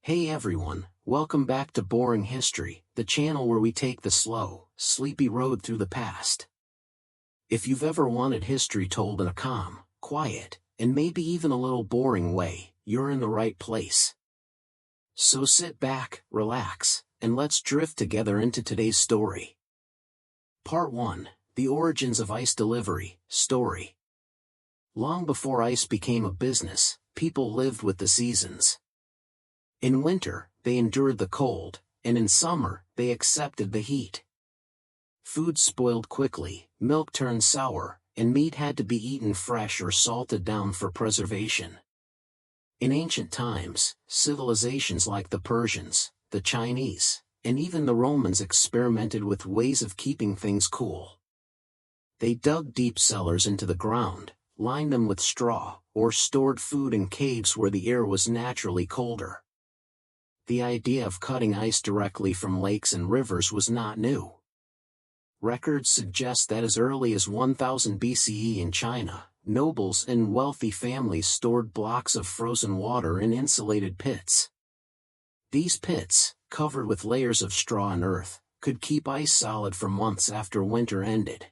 Hey everyone, welcome back to Boring History, the channel where we take the slow, sleepy road through the past. If you've ever wanted history told in a calm, quiet, and maybe even a little boring way, you're in the right place. So sit back, relax, and let's drift together into today's story. Part 1, The Origins of Ice Delivery, Story. Long before ice became a business, people lived with the seasons. In winter, they endured the cold, and in summer, they accepted the heat. Food spoiled quickly, milk turned sour, and meat had to be eaten fresh or salted down for preservation. In ancient times, civilizations like the Persians, the Chinese, and even the Romans experimented with ways of keeping things cool. They dug deep cellars into the ground, lined them with straw, or stored food in caves where the air was naturally colder. The idea of cutting ice directly from lakes and rivers was not new. Records suggest that as early as 1000 BCE in China, nobles and wealthy families stored blocks of frozen water in insulated pits. These pits, covered with layers of straw and earth, could keep ice solid for months after winter ended.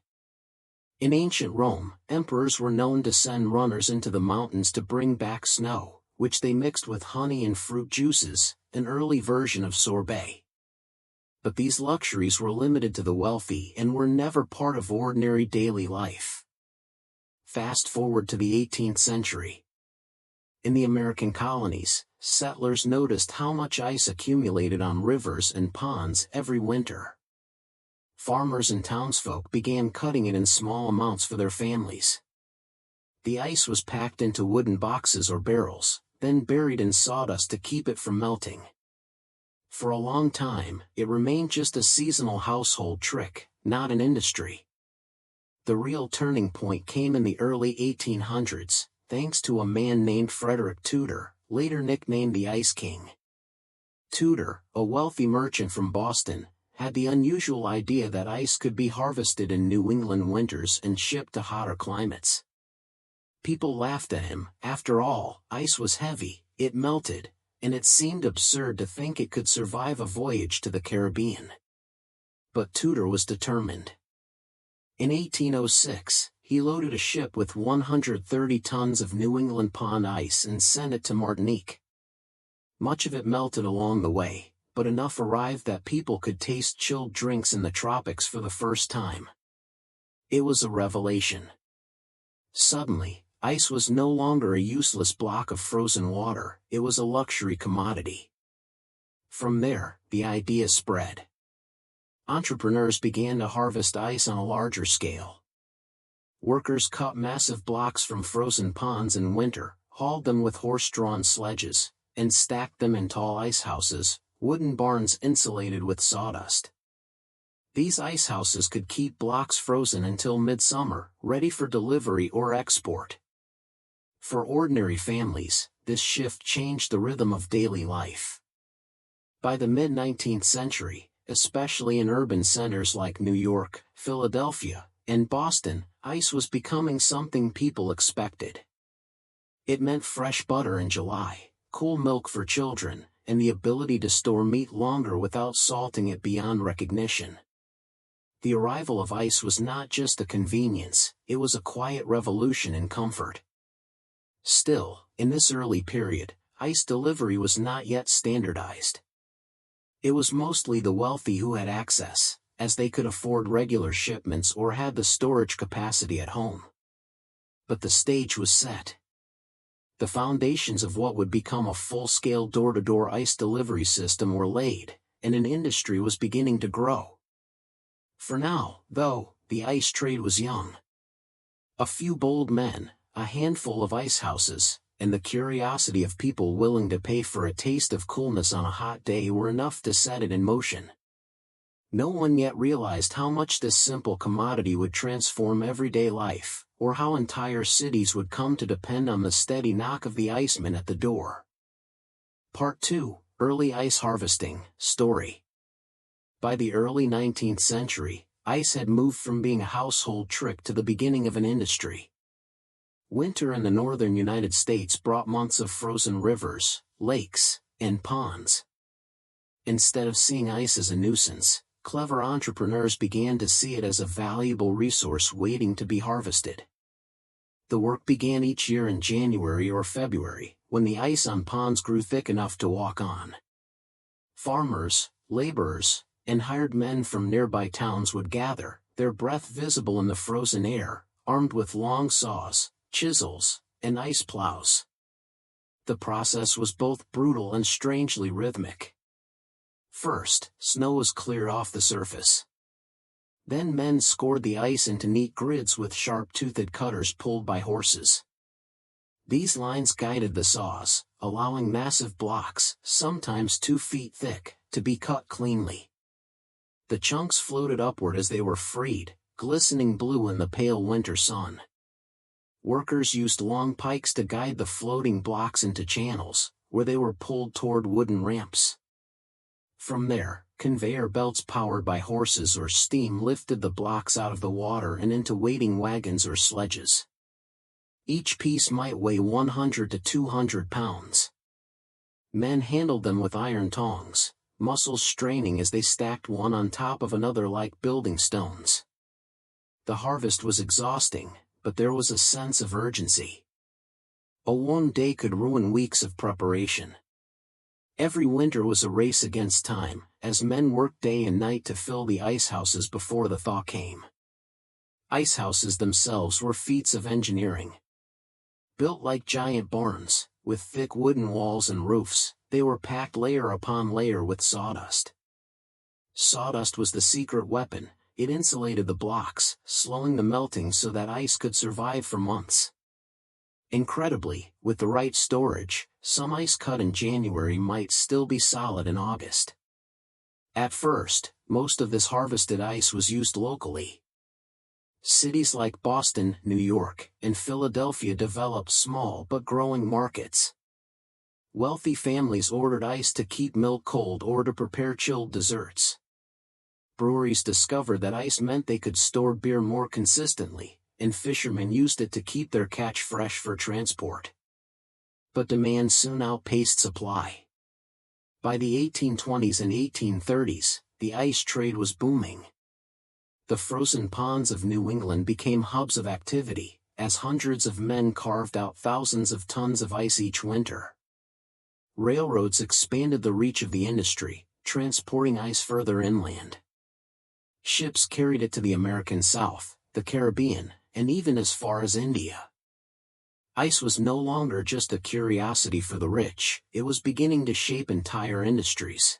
In ancient Rome, emperors were known to send runners into the mountains to bring back snow, which they mixed with honey and fruit juices, an early version of sorbet. But these luxuries were limited to the wealthy and were never part of ordinary daily life. Fast forward to the 18th century. In the American colonies, settlers noticed how much ice accumulated on rivers and ponds every winter. Farmers and townsfolk began cutting it in small amounts for their families. The ice was packed into wooden boxes or barrels, then buried in sawdust to keep it from melting. For a long time, it remained just a seasonal household trick, not an industry. The real turning point came in the early 1800s, thanks to a man named Frederick Tudor, later nicknamed the Ice King. Tudor, a wealthy merchant from Boston, had the unusual idea that ice could be harvested in New England winters and shipped to hotter climates. People laughed at him. After all, ice was heavy, it melted, and it seemed absurd to think it could survive a voyage to the Caribbean. But Tudor was determined. In 1806, he loaded a ship with 130 tons of New England pond ice and sent it to Martinique. Much of it melted along the way, but enough arrived that people could taste chilled drinks in the tropics for the first time. It was a revelation. Suddenly, ice was no longer a useless block of frozen water, it was a luxury commodity. From there, the idea spread. Entrepreneurs began to harvest ice on a larger scale. Workers cut massive blocks from frozen ponds in winter, hauled them with horse-drawn sledges, and stacked them in tall ice houses, wooden barns insulated with sawdust. These ice houses could keep blocks frozen until midsummer, ready for delivery or export. For ordinary families, this shift changed the rhythm of daily life. By the mid-19th century, especially in urban centers like New York, Philadelphia, and Boston, ice was becoming something people expected. It meant fresh butter in July, cool milk for children, and the ability to store meat longer without salting it beyond recognition. The arrival of ice was not just a convenience, it was a quiet revolution in comfort. Still, in this early period, ice delivery was not yet standardized. It was mostly the wealthy who had access, as they could afford regular shipments or had the storage capacity at home. But the stage was set. The foundations of what would become a full-scale door-to-door ice delivery system were laid, and an industry was beginning to grow. For now, though, the ice trade was young. A few bold men, a handful of ice houses, and the curiosity of people willing to pay for a taste of coolness on a hot day were enough to set it in motion. No one yet realized how much this simple commodity would transform everyday life, or how entire cities would come to depend on the steady knock of the iceman at the door. Part 2, Early Ice Harvesting, Story. By the early 19th century, ice had moved from being a household trick to the beginning of an industry. Winter in the northern United States brought months of frozen rivers, lakes, and ponds. Instead of seeing ice as a nuisance, clever entrepreneurs began to see it as a valuable resource waiting to be harvested. The work began each year in January or February, when the ice on ponds grew thick enough to walk on. Farmers, laborers, and hired men from nearby towns would gather, their breath visible in the frozen air, armed with long saws, chisels, and ice plows. The process was both brutal and strangely rhythmic. First, snow was cleared off the surface. Then men scored the ice into neat grids with sharp-toothed cutters pulled by horses. These lines guided the saws, allowing massive blocks, sometimes 2 feet thick, to be cut cleanly. The chunks floated upward as they were freed, glistening blue in the pale winter sun. Workers used long pikes to guide the floating blocks into channels, where they were pulled toward wooden ramps. From there, conveyor belts powered by horses or steam lifted the blocks out of the water and into waiting wagons or sledges. Each piece might weigh 100 to 200 pounds. Men handled them with iron tongs, muscles straining as they stacked one on top of another like building stones. The harvest was exhausting, but there was a sense of urgency. One day could ruin weeks of preparation. Every winter was a race against time, as men worked day and night to fill the ice houses before the thaw came. Ice houses themselves were feats of engineering. Built like giant barns, with thick wooden walls and roofs, they were packed layer upon layer with sawdust. Sawdust was the secret weapon. It insulated the blocks, slowing the melting so that ice could survive for months. Incredibly, with the right storage, some ice cut in January might still be solid in August. At first, most of this harvested ice was used locally. Cities like Boston, New York, and Philadelphia developed small but growing markets. Wealthy families ordered ice to keep milk cold or to prepare chilled desserts. Breweries discovered that ice meant they could store beer more consistently, and fishermen used it to keep their catch fresh for transport. But demand soon outpaced supply. By the 1820s and 1830s, the ice trade was booming. The frozen ponds of New England became hubs of activity, as hundreds of men carved out thousands of tons of ice each winter. Railroads expanded the reach of the industry, transporting ice further inland. Ships carried it to the American South, the Caribbean, and even as far as India. Ice was no longer just a curiosity for the rich, it was beginning to shape entire industries.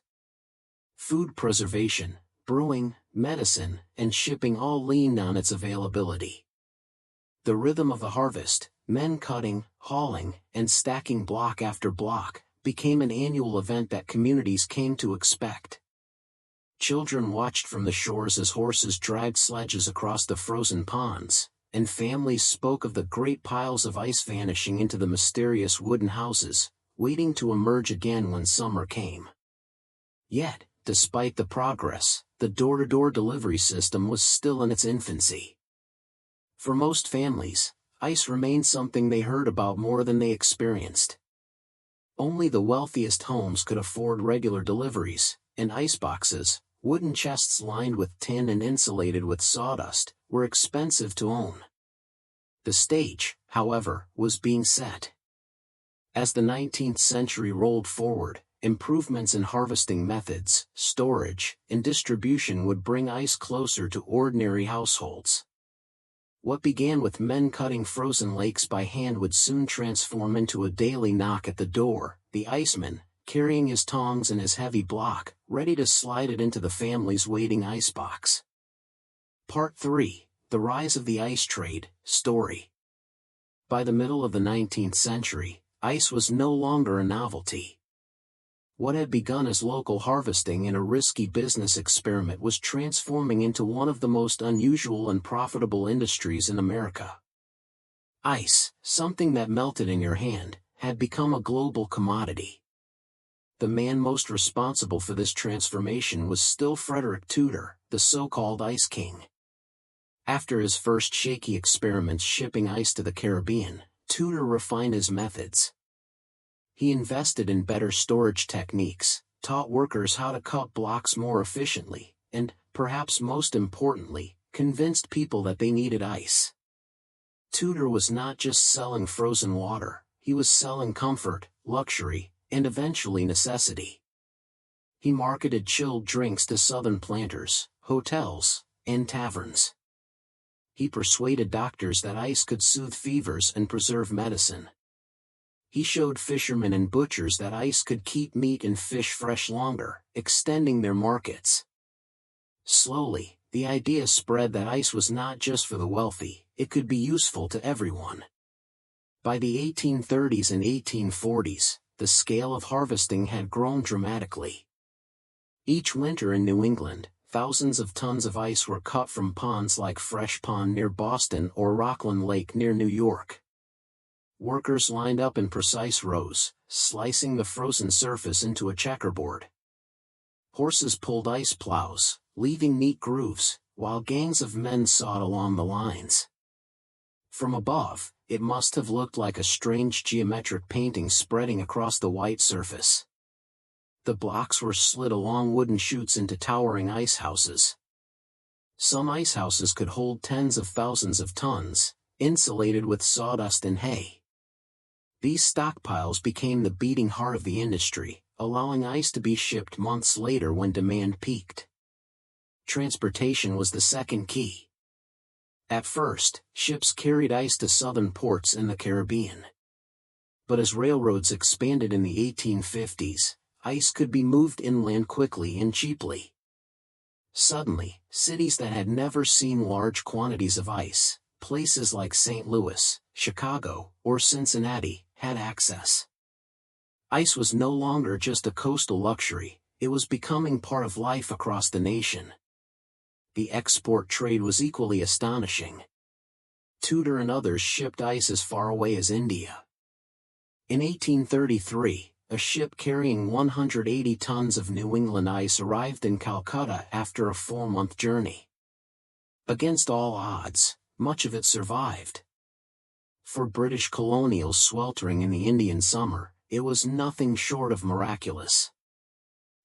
Food preservation, brewing, medicine, and shipping all leaned on its availability. The rhythm of the harvest, men cutting, hauling, and stacking block after block, became an annual event that communities came to expect. Children watched from the shores as horses dragged sledges across the frozen ponds, and families spoke of the great piles of ice vanishing into the mysterious wooden houses, waiting to emerge again when summer came. Yet, despite the progress, the door-to-door delivery system was still in its infancy. For most families, ice remained something they heard about more than they experienced. Only the wealthiest homes could afford regular deliveries, and iceboxes, wooden chests lined with tin and insulated with sawdust, were expensive to own. The stage, however, was being set. As the 19th century rolled forward, improvements in harvesting methods, storage, and distribution would bring ice closer to ordinary households. What began with men cutting frozen lakes by hand would soon transform into a daily knock at the door, the iceman, carrying his tongs and his heavy block, ready to slide it into the family's waiting icebox. Part 3, The Rise of the Ice Trade, Story. By the middle of the 19th century, ice was no longer a novelty. What had begun as local harvesting and a risky business experiment was transforming into one of the most unusual and profitable industries in America. Ice, something that melted in your hand, had become a global commodity. The man most responsible for this transformation was still Frederick Tudor, the so-called Ice King. After his first shaky experiments shipping ice to the Caribbean, Tudor refined his methods. He invested in better storage techniques, taught workers how to cut blocks more efficiently, and, perhaps most importantly, convinced people that they needed ice. Tudor was not just selling frozen water, he was selling comfort, luxury, and eventually necessity. He marketed chilled drinks to southern planters, hotels, and taverns. He persuaded doctors that ice could soothe fevers and preserve medicine. He showed fishermen and butchers that ice could keep meat and fish fresh longer, extending their markets. Slowly, the idea spread that ice was not just for the wealthy, it could be useful to everyone. By the 1830s and 1840s, the scale of harvesting had grown dramatically. Each winter in New England, thousands of tons of ice were cut from ponds like Fresh Pond near Boston or Rockland Lake near New York. Workers lined up in precise rows, slicing the frozen surface into a checkerboard. Horses pulled ice plows, leaving neat grooves, while gangs of men sawed along the lines. From above, it must have looked like a strange geometric painting spreading across the white surface. The blocks were slid along wooden chutes into towering ice houses. Some ice houses could hold tens of thousands of tons, insulated with sawdust and hay. These stockpiles became the beating heart of the industry, allowing ice to be shipped months later when demand peaked. Transportation was the second key. At first, ships carried ice to southern ports in the Caribbean. But as railroads expanded in the 1850s, ice could be moved inland quickly and cheaply. Suddenly, cities that had never seen large quantities of ice, places like St. Louis, Chicago, or Cincinnati, had access. Ice was no longer just a coastal luxury, it was becoming part of life across the nation. The export trade was equally astonishing. Tudor and others shipped ice as far away as India. In 1833, a ship carrying 180 tons of New England ice arrived in Calcutta after a 4-month journey. Against all odds, much of it survived. For British colonials sweltering in the Indian summer, it was nothing short of miraculous.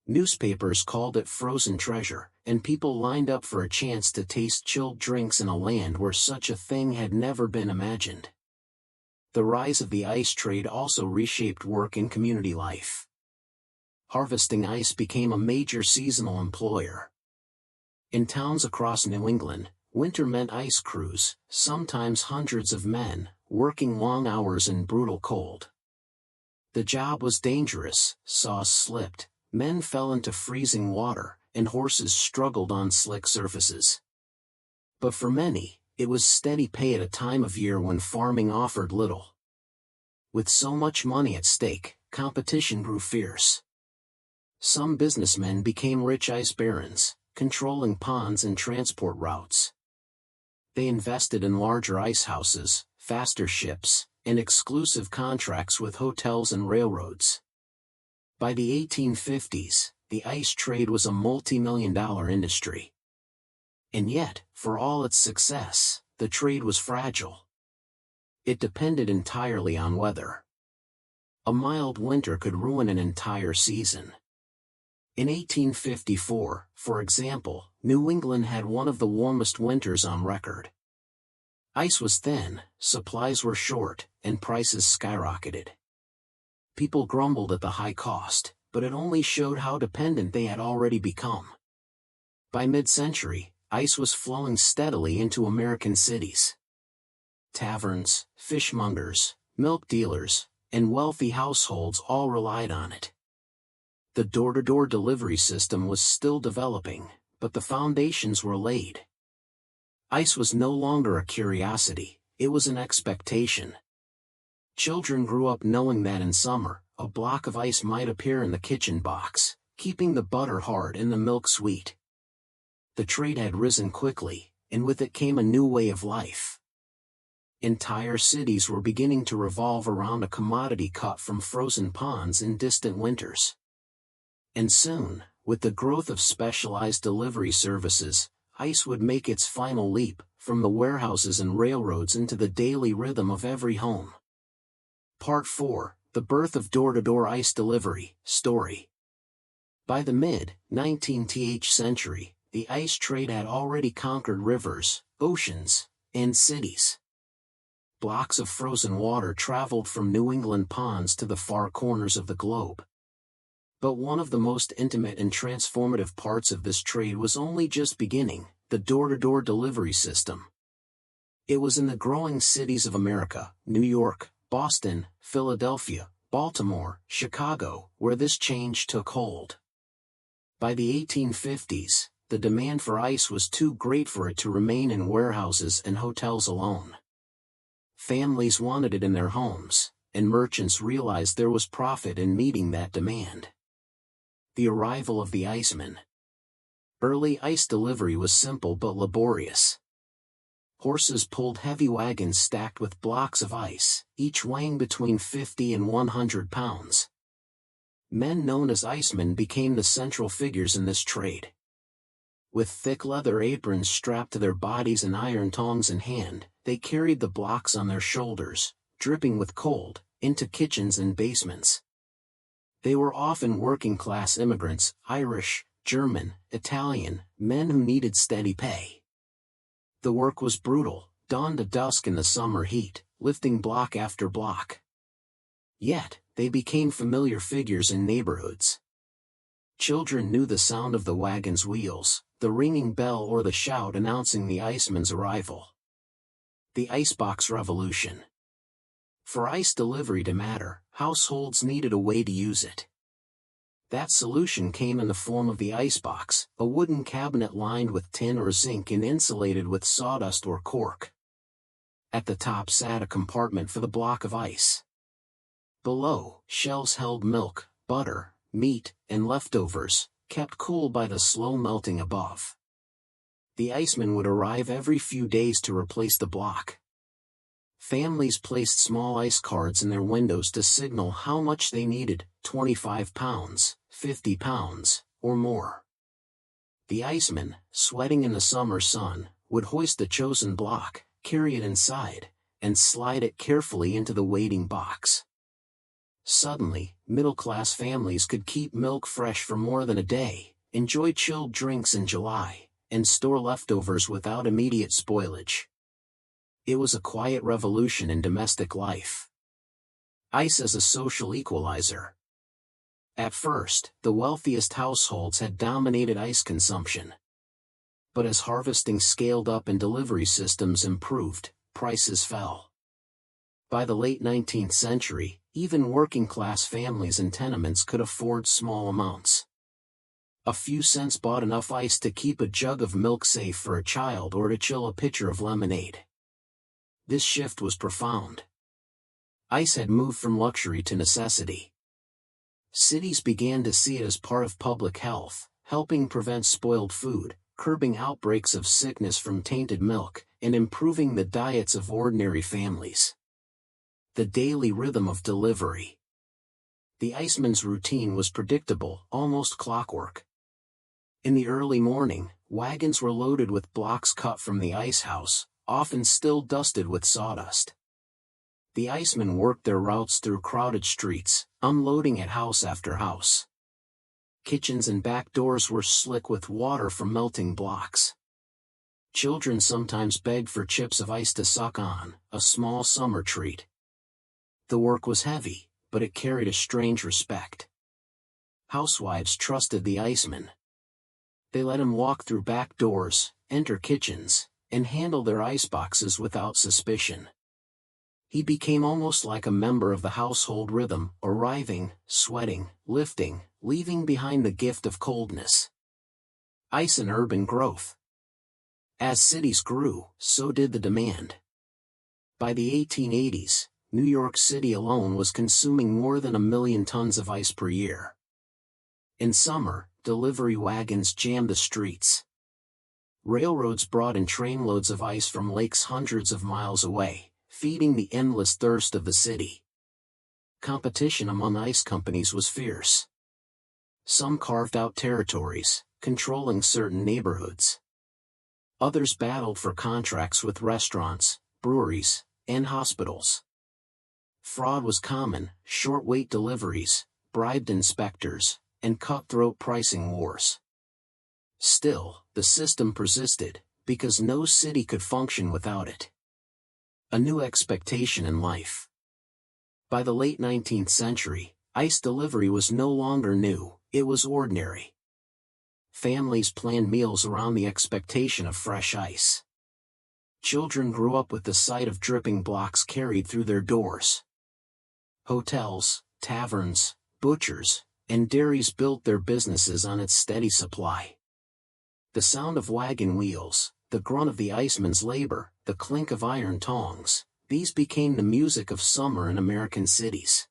Newspapers called it frozen treasure, and people lined up for a chance to taste chilled drinks in a land where such a thing had never been imagined. The rise of the ice trade also reshaped work and community life. Harvesting ice became a major seasonal employer. In towns across New England, winter meant ice crews, sometimes hundreds of men, working long hours in brutal cold. The job was dangerous, saws slipped, men fell into freezing water, and horses struggled on slick surfaces. But for many, it was steady pay at a time of year when farming offered little. With so much money at stake, competition grew fierce. Some businessmen became rich ice barons, controlling ponds and transport routes. They invested in larger ice houses, faster ships, and exclusive contracts with hotels and railroads. By the 1850s, the ice trade was a multi-million-dollar industry. And yet, for all its success, the trade was fragile. It depended entirely on weather. A mild winter could ruin an entire season. In 1854, for example, New England had one of the warmest winters on record. Ice was thin, supplies were short, and prices skyrocketed. People grumbled at the high cost, but it only showed how dependent they had already become. By mid-century, ice was flowing steadily into American cities. Taverns, fishmongers, milk dealers, and wealthy households all relied on it. The door-to-door delivery system was still developing, but the foundations were laid. Ice was no longer a curiosity, it was an expectation. Children grew up knowing that in summer, a block of ice might appear in the kitchen box, keeping the butter hard and the milk sweet. The trade had risen quickly, and with it came a new way of life. Entire cities were beginning to revolve around a commodity cut from frozen ponds in distant winters. And soon, with the growth of specialized delivery services, ice would make its final leap, from the warehouses and railroads into the daily rhythm of every home. Part 4, The birth of door-to-door ice delivery story. By the mid-19th century, the ice trade had already conquered rivers, oceans, and cities. Blocks of frozen water traveled from New England ponds to the far corners of the globe. But one of the most intimate and transformative parts of this trade was only just beginning: the door-to-door delivery system. It was in the growing cities of America, New York, Boston, Philadelphia, Baltimore, Chicago, where this change took hold. By the 1850s, the demand for ice was too great for it to remain in warehouses and hotels alone. Families wanted it in their homes, and merchants realized there was profit in meeting that demand. The arrival of the Iceman. Early ice delivery was simple but laborious. Horses pulled heavy wagons stacked with blocks of ice, each weighing between 50 and 100 pounds. Men known as icemen became the central figures in this trade. With thick leather aprons strapped to their bodies and iron tongs in hand, they carried the blocks on their shoulders, dripping with cold, into kitchens and basements. They were often working-class immigrants, Irish, German, Italian, men who needed steady pay. The work was brutal, dawn to dusk in the summer heat, lifting block after block. Yet, they became familiar figures in neighborhoods. Children knew the sound of the wagon's wheels, the ringing bell or the shout announcing the iceman's arrival. The icebox revolution. For ice delivery to matter, households needed a way to use it. That solution came in the form of the icebox, a wooden cabinet lined with tin or zinc and insulated with sawdust or cork. At the top sat a compartment for the block of ice. Below, shelves held milk, butter, meat, and leftovers, kept cool by the slow melting above. The iceman would arrive every few days to replace the block. Families placed small ice cards in their windows to signal how much they needed: 25 pounds, 50 pounds, or more. The iceman, sweating in the summer sun, would hoist the chosen block, carry it inside, and slide it carefully into the waiting box. Suddenly, middle-class families could keep milk fresh for more than a day, enjoy chilled drinks in July, and store leftovers without immediate spoilage. It was a quiet revolution in domestic life. Ice as a social equalizer. At first, the wealthiest households had dominated ice consumption. But as harvesting scaled up and delivery systems improved, prices fell. By the late 19th century, even working-class families in tenements could afford small amounts. A few cents bought enough ice to keep a jug of milk safe for a child or to chill a pitcher of lemonade. This shift was profound. Ice had moved from luxury to necessity. Cities began to see it as part of public health, helping prevent spoiled food, curbing outbreaks of sickness from tainted milk, and improving the diets of ordinary families. The daily rhythm of delivery. The iceman's routine was predictable, almost clockwork. In the early morning, wagons were loaded with blocks cut from the ice house, often still dusted with sawdust. The icemen worked their routes through crowded streets, unloading at house after house. Kitchens and back doors were slick with water from melting blocks. Children sometimes begged for chips of ice to suck on, a small summer treat. The work was heavy, but it carried a strange respect. Housewives trusted the iceman. They let him walk through back doors, enter kitchens, and handle their iceboxes without suspicion. He became almost like a member of the household rhythm, arriving, sweating, lifting, leaving behind the gift of coldness. Ice and urban growth. As cities grew, so did the demand. By the 1880s, New York City alone was consuming more than 1 million tons of ice per year. In summer, delivery wagons jammed the streets. Railroads brought in trainloads of ice from lakes hundreds of miles away, feeding the endless thirst of the city. Competition among ice companies was fierce. Some carved out territories, controlling certain neighborhoods. Others battled for contracts with restaurants, breweries, and hospitals. Fraud was common, short-wait deliveries, bribed inspectors, and cutthroat pricing wars. Still, the system persisted, because no city could function without it. A new expectation in life. By the late 19th century, ice delivery was no longer new, it was ordinary. Families planned meals around the expectation of fresh ice. Children grew up with the sight of dripping blocks carried through their doors. Hotels, taverns, butchers, and dairies built their businesses on its steady supply. The sound of wagon wheels, the grunt of the iceman's labor, the clink of iron tongs, these became the music of summer in American cities.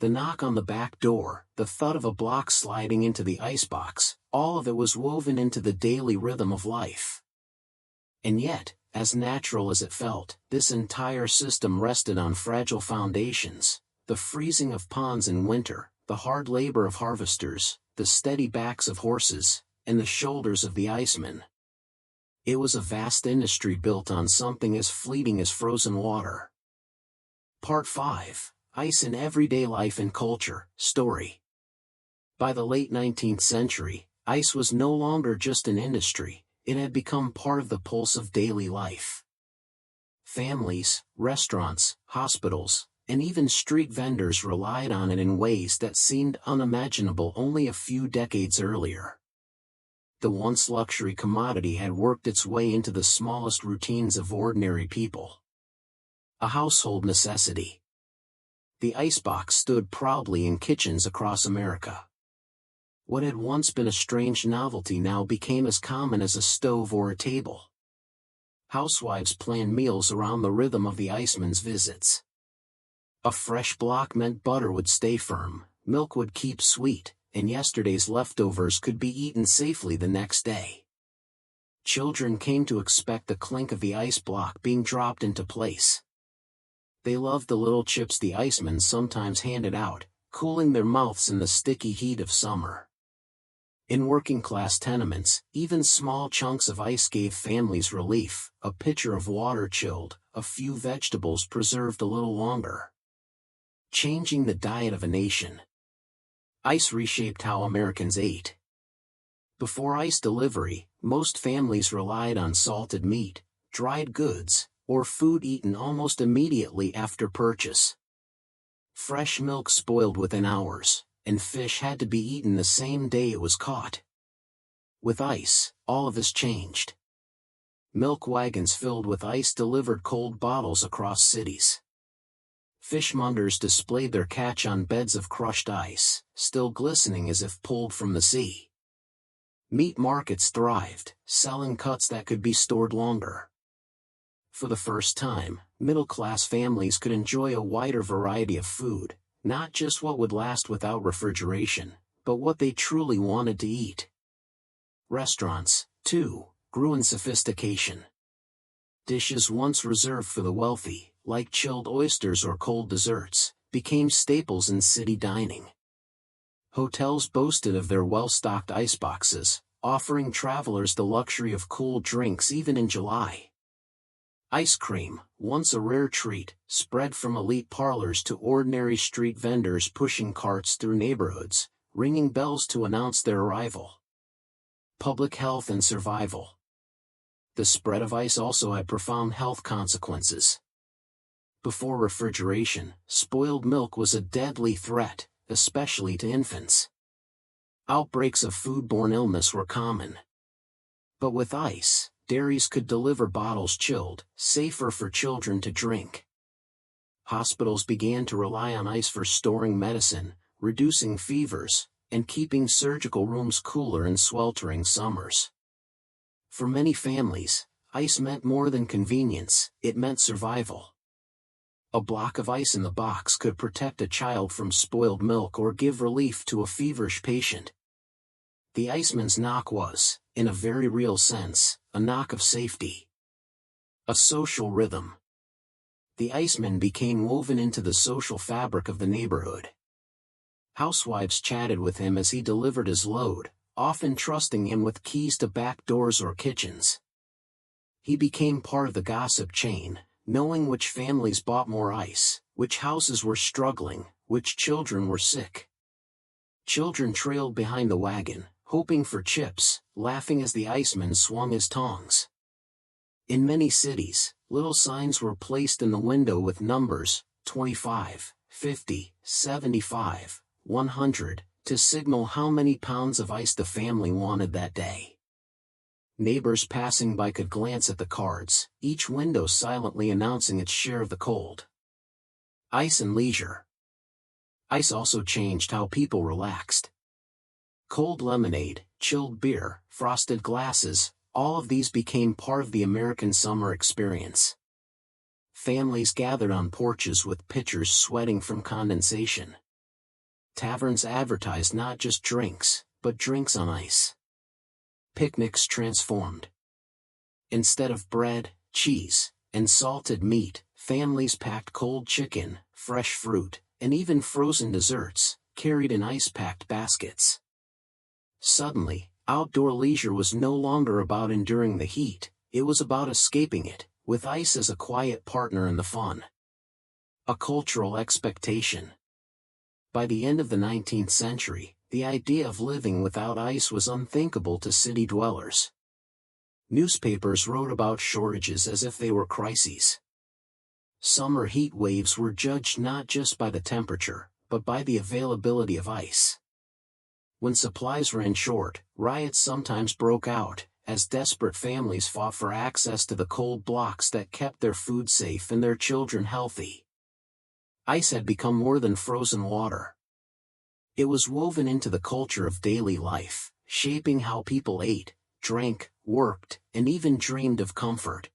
The knock on the back door, the thud of a block sliding into the icebox, all of it was woven into the daily rhythm of life. And yet, as natural as it felt, this entire system rested on fragile foundations: the freezing of ponds in winter, the hard labor of harvesters, the steady backs of horses, and the shoulders of the icemen. It was a vast industry built on something as fleeting as frozen water. Part 5. Ice in Everyday Life and Culture, Story. By the late 19th century, ice was no longer just an industry, it had become part of the pulse of daily life. Families, restaurants, hospitals, and even street vendors relied on it in ways that seemed unimaginable only a few decades earlier. The once luxury commodity had worked its way into the smallest routines of ordinary people. A household necessity. The icebox stood proudly in kitchens across America. What had once been a strange novelty now became as common as a stove or a table. Housewives planned meals around the rhythm of the iceman's visits. A fresh block meant butter would stay firm, milk would keep sweet, and yesterday's leftovers could be eaten safely the next day. Children came to expect the clink of the ice block being dropped into place. They loved the little chips the iceman sometimes handed out, cooling their mouths in the sticky heat of summer. In working-class tenements, even small chunks of ice gave families relief: a pitcher of water chilled, a few vegetables preserved a little longer. Changing the diet of a nation. Ice reshaped how Americans ate. Before ice delivery, most families relied on salted meat, dried goods, or food eaten almost immediately after purchase. Fresh milk spoiled within hours, and fish had to be eaten the same day it was caught. With ice, all of this changed. Milk wagons filled with ice delivered cold bottles across cities. Fishmongers displayed their catch on beds of crushed ice, still glistening as if pulled from the sea. Meat markets thrived, selling cuts that could be stored longer. For the first time, middle-class families could enjoy a wider variety of food, not just what would last without refrigeration, but what they truly wanted to eat. Restaurants, too, grew in sophistication. Dishes once reserved for the wealthy, like chilled oysters or cold desserts, became staples in city dining. Hotels boasted of their well-stocked iceboxes, offering travelers the luxury of cool drinks even in July. Ice cream, once a rare treat, spread from elite parlors to ordinary street vendors pushing carts through neighborhoods, ringing bells to announce their arrival. Public health and survival. The spread of ice also had profound health consequences. Before refrigeration, spoiled milk was a deadly threat, especially to infants. Outbreaks of foodborne illness were common. But with ice, dairies could deliver bottles chilled, safer for children to drink. Hospitals began to rely on ice for storing medicine, reducing fevers, and keeping surgical rooms cooler in sweltering summers. For many families, ice meant more than convenience, it meant survival. A block of ice in the box could protect a child from spoiled milk or give relief to a feverish patient. The iceman's knock was, in a very real sense, a knock of safety. A social rhythm. The iceman became woven into the social fabric of the neighborhood. Housewives chatted with him as he delivered his load, often trusting him with keys to back doors or kitchens. He became part of the gossip chain, knowing which families bought more ice, which houses were struggling, which children were sick. Children trailed behind the wagon, hoping for chips, laughing as the iceman swung his tongs. In many cities, little signs were placed in the window with numbers, 25, 50, 75, 100, to signal how many pounds of ice the family wanted that day. Neighbors passing by could glance at the cards, each window silently announcing its share of the cold. Ice and leisure. Ice also changed how people relaxed. Cold lemonade, chilled beer, frosted glasses, all of these became part of the American summer experience. Families gathered on porches with pitchers sweating from condensation. Taverns advertised not just drinks, but drinks on ice. Picnics transformed. Instead of bread, cheese, and salted meat, families packed cold chicken, fresh fruit, and even frozen desserts, carried in ice-packed baskets. Suddenly, outdoor leisure was no longer about enduring the heat, it was about escaping it, with ice as a quiet partner in the fun. A cultural expectation. By the end of the 19th century, the idea of living without ice was unthinkable to city dwellers. Newspapers wrote about shortages as if they were crises. Summer heat waves were judged not just by the temperature, but by the availability of ice. When supplies ran short, riots sometimes broke out, as desperate families fought for access to the cold blocks that kept their food safe and their children healthy. Ice had become more than frozen water. It was woven into the culture of daily life, shaping how people ate, drank, worked, and even dreamed of comfort.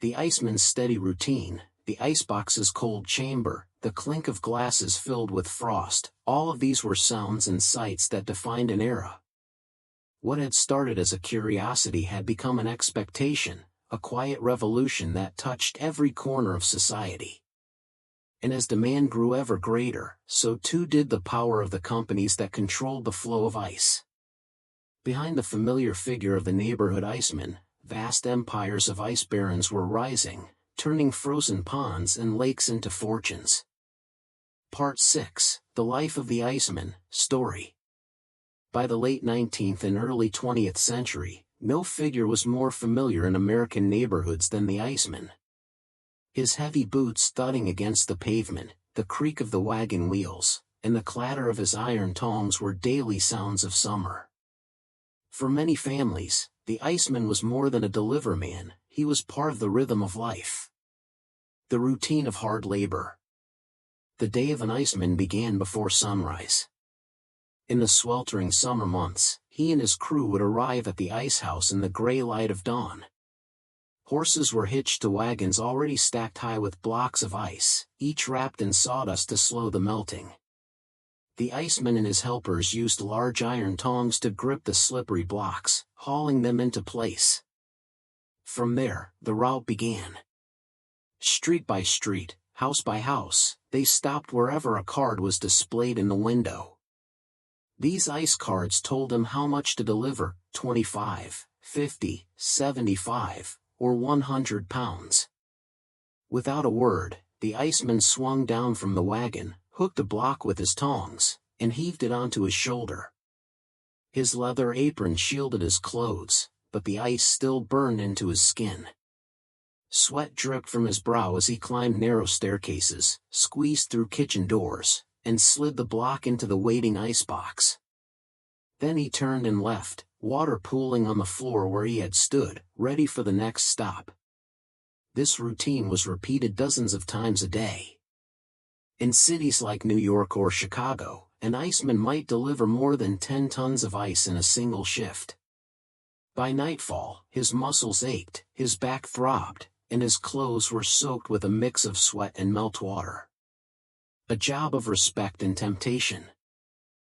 The iceman's steady routine, the icebox's cold chamber, the clink of glasses filled with frost, all of these were sounds and sights that defined an era. What had started as a curiosity had become an expectation, a quiet revolution that touched every corner of society. And as demand grew ever greater, so too did the power of the companies that controlled the flow of ice. Behind the familiar figure of the neighborhood iceman, vast empires of ice barons were rising, turning frozen ponds and lakes into fortunes. Part 6, The Life of the Iceman, Story. By the late 19th and early 20th century, no figure was more familiar in American neighborhoods than the iceman. His heavy boots thudding against the pavement, the creak of the wagon wheels, and the clatter of his iron tongs were daily sounds of summer. For many families, the iceman was more than a deliverman, he was part of the rhythm of life. The routine of hard labor. The day of an iceman began before sunrise. In the sweltering summer months, he and his crew would arrive at the ice house in the gray light of dawn. Horses were hitched to wagons already stacked high with blocks of ice, each wrapped in sawdust to slow the melting. The iceman and his helpers used large iron tongs to grip the slippery blocks, hauling them into place. From there, the route began. Street by street, house by house, they stopped wherever a card was displayed in the window. These ice cards told him how much to deliver, 25, 50, 75, or 100 pounds. Without a word, the iceman swung down from the wagon, hooked a block with his tongs, and heaved it onto his shoulder. His leather apron shielded his clothes, but the ice still burned into his skin. Sweat dripped from his brow as he climbed narrow staircases, squeezed through kitchen doors, and slid the block into the waiting icebox. Then he turned and left, water pooling on the floor where he had stood, ready for the next stop. This routine was repeated dozens of times a day. In cities like New York or Chicago, an iceman might deliver more than 10 tons of ice in a single shift. By nightfall, his muscles ached, his back throbbed, and his clothes were soaked with a mix of sweat and meltwater. A job of respect and temptation.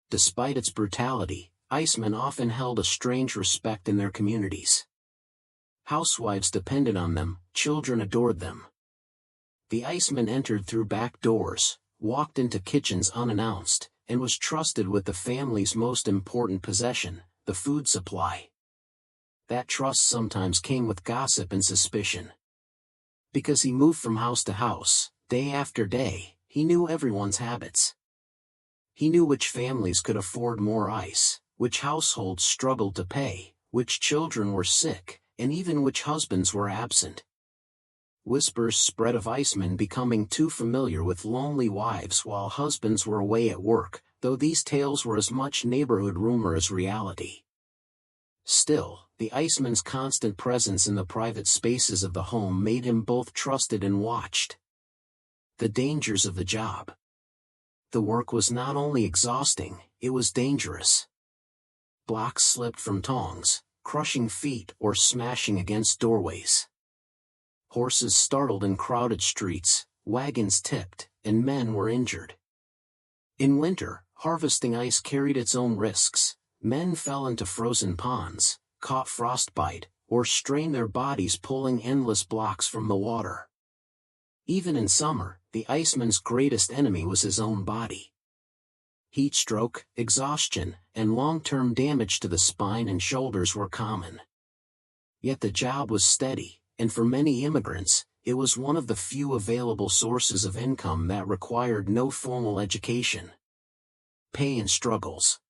Despite its brutality, icemen often held a strange respect in their communities. Housewives depended on them, children adored them. The iceman entered through back doors, walked into kitchens unannounced, and was trusted with the family's most important possession, the food supply. That trust sometimes came with gossip and suspicion. Because he moved from house to house, day after day, he knew everyone's habits. He knew which families could afford more ice, which households struggled to pay, which children were sick, and even which husbands were absent. Whispers spread of Icemen becoming too familiar with lonely wives while husbands were away at work, though these tales were as much neighborhood rumor as reality. Still, the Iceman's constant presence in the private spaces of the home made him both trusted and watched. The dangers of the job. The work was not only exhausting, it was dangerous. Blocks slipped from tongs, crushing feet or smashing against doorways. Horses startled in crowded streets, wagons tipped, and men were injured. In winter, harvesting ice carried its own risks. Men fell into frozen ponds, caught frostbite, or strained their bodies pulling endless blocks from the water. Even in summer, the Iceman's greatest enemy was his own body. Heat stroke, exhaustion, and long-term damage to the spine and shoulders were common. Yet the job was steady, and for many immigrants, it was one of the few available sources of income that required no formal education. Pay and struggles.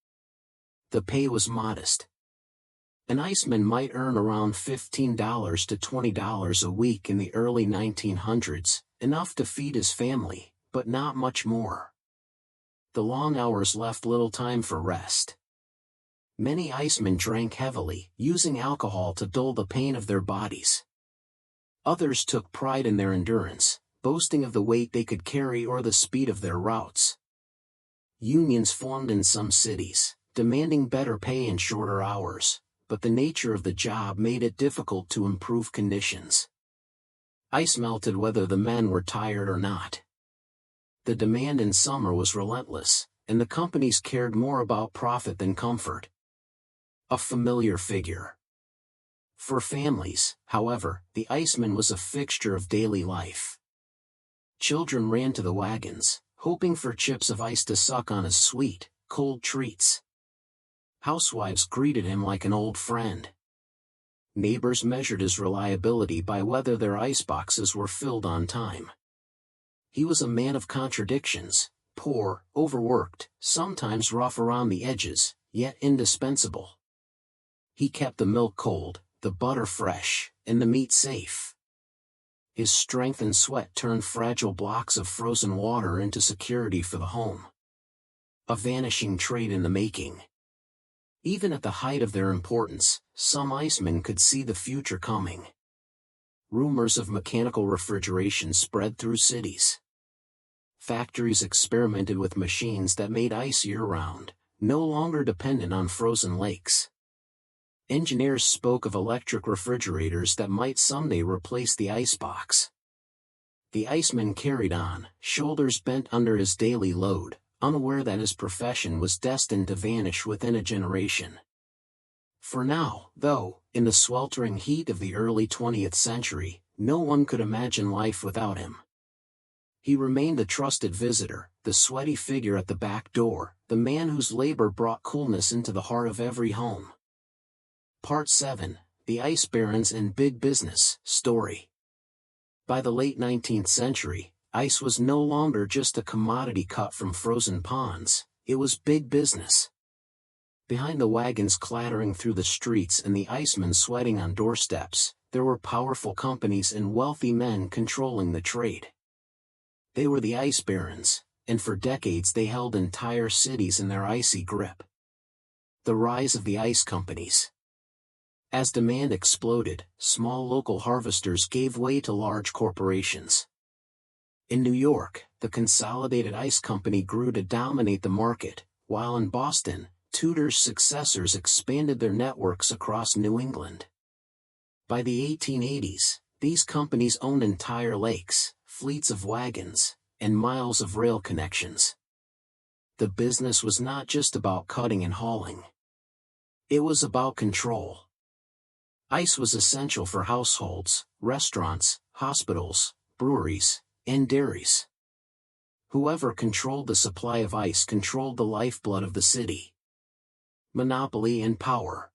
The pay was modest. An Iceman might earn around $15 to $20 a week in the early 1900s, enough to feed his family, but not much more. The long hours left little time for rest. Many Icemen drank heavily, using alcohol to dull the pain of their bodies. Others took pride in their endurance, boasting of the weight they could carry or the speed of their routes. Unions formed in some cities, demanding better pay and shorter hours, but the nature of the job made it difficult to improve conditions. Ice melted whether the men were tired or not. The demand in summer was relentless, and the companies cared more about profit than comfort. A familiar figure. For families, however, the Iceman was a fixture of daily life. Children ran to the wagons, hoping for chips of ice to suck on his sweet, cold treats. Housewives greeted him like an old friend. Neighbors measured his reliability by whether their iceboxes were filled on time. He was a man of contradictions, poor, overworked, sometimes rough around the edges, yet indispensable. He kept the milk cold, the butter fresh, and the meat safe. His strength and sweat turned fragile blocks of frozen water into security for the home. A vanishing trade in the making. Even at the height of their importance, some Icemen could see the future coming. Rumors of mechanical refrigeration spread through cities. Factories experimented with machines that made ice year-round, no longer dependent on frozen lakes. Engineers spoke of electric refrigerators that might someday replace the icebox. The Iceman carried on, shoulders bent under his daily load, unaware that his profession was destined to vanish within a generation. For now, though, in the sweltering heat of the early 20th century, no one could imagine life without him. He remained the trusted visitor, the sweaty figure at the back door, the man whose labor brought coolness into the heart of every home. Part 7, The Ice Barons and Big Business Story. By the late 19th century, ice was no longer just a commodity cut from frozen ponds, it was big business. Behind the wagons clattering through the streets and the Icemen sweating on doorsteps, there were powerful companies and wealthy men controlling the trade. They were the ice barons, and for decades they held entire cities in their icy grip. The rise of the ice companies. As demand exploded, small local harvesters gave way to large corporations. In New York, the Consolidated Ice Company grew to dominate the market, while in Boston, Tudor's successors expanded their networks across New England. By the 1880s, these companies owned entire lakes, fleets of wagons, and miles of rail connections. The business was not just about cutting and hauling. It was about control. Ice was essential for households, restaurants, hospitals, breweries, and dairies. Whoever controlled the supply of ice controlled the lifeblood of the city. Monopoly and power.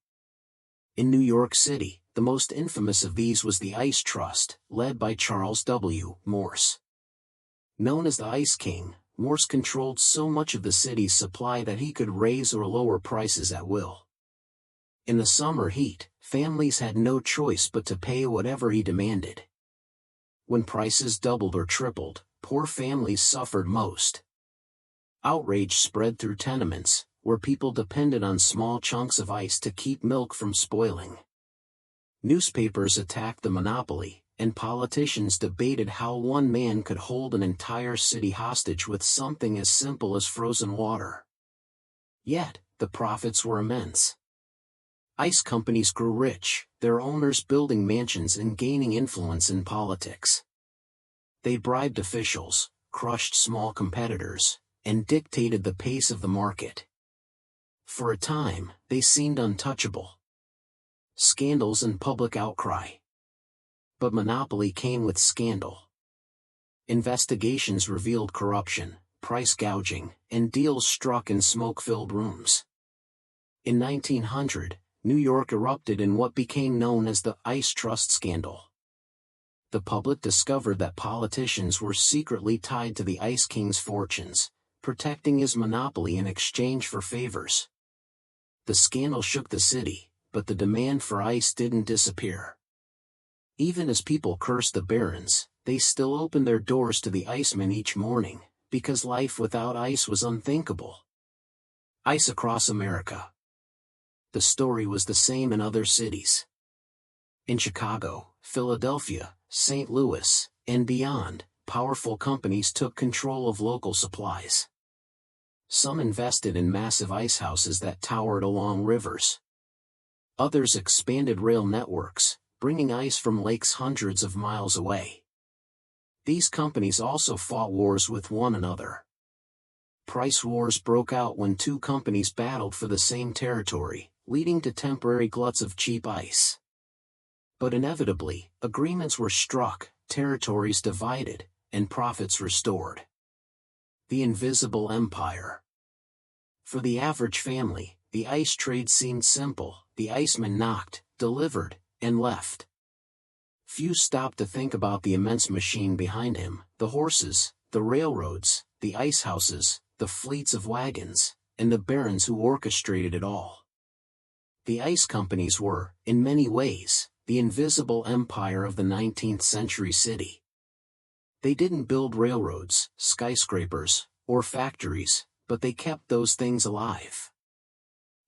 In New York City, the most infamous of these was the Ice Trust, led by Charles W. Morse. Known as the Ice King, Morse controlled so much of the city's supply that he could raise or lower prices at will. In the summer heat, families had no choice but to pay whatever he demanded. When prices doubled or tripled, poor families suffered most. Outrage spread through tenements, where people depended on small chunks of ice to keep milk from spoiling. Newspapers attacked the monopoly, and politicians debated how one man could hold an entire city hostage with something as simple as frozen water. Yet, the profits were immense. Ice companies grew rich, their owners building mansions and gaining influence in politics. They bribed officials, crushed small competitors, and dictated the pace of the market. For a time, they seemed untouchable. Scandals and public outcry. But monopoly came with scandal. Investigations revealed corruption, price gouging, and deals struck in smoke-filled rooms. In 1900, New York erupted in what became known as the Ice Trust scandal. The public discovered that politicians were secretly tied to the Ice King's fortunes, protecting his monopoly in exchange for favors. The scandal shook the city, but the demand for ice didn't disappear. Even as people cursed the barons, they still opened their doors to the Icemen each morning, because life without ice was unthinkable. Ice across America. The story was the same in other cities. In Chicago, Philadelphia, St. Louis, and beyond, powerful companies took control of local supplies. Some invested in massive ice houses that towered along rivers. Others expanded rail networks, bringing ice from lakes hundreds of miles away. These companies also fought wars with one another. Price wars broke out when two companies battled for the same territory, leading to temporary gluts of cheap ice. But inevitably, agreements were struck, territories divided, and profits restored. The invisible empire. For the average family, the ice trade seemed simple. The iceman knocked, delivered, and left. Few stopped to think about the immense machine behind him, the horses, the railroads, the ice houses, the fleets of wagons, and the barons who orchestrated it all. The ice companies were, in many ways, the invisible empire of the 19th century city. They didn't build railroads, skyscrapers, or factories, but they kept those things alive.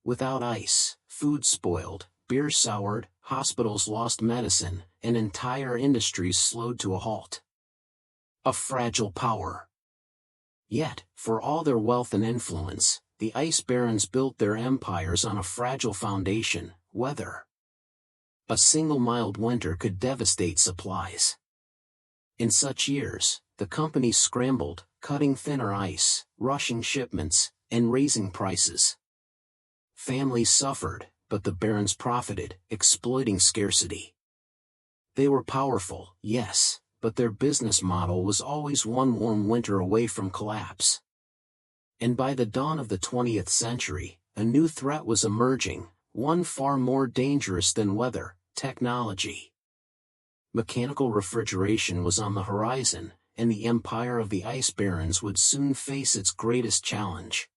Without ice, food spoiled, beer soured, hospitals lost medicine, and entire industries slowed to a halt. A fragile power. Yet, for all their wealth and influence, the ice barons built their empires on a fragile foundation: weather. A single mild winter could devastate supplies. In such years, the companies scrambled, cutting thinner ice, rushing shipments, and raising prices. Families suffered, but the barons profited, exploiting scarcity. They were powerful, yes, but their business model was always one warm winter away from collapse. And by the dawn of the 20th century, a new threat was emerging, one far more dangerous than weather: technology. Mechanical refrigeration was on the horizon, and the empire of the ice barons would soon face its greatest challenge.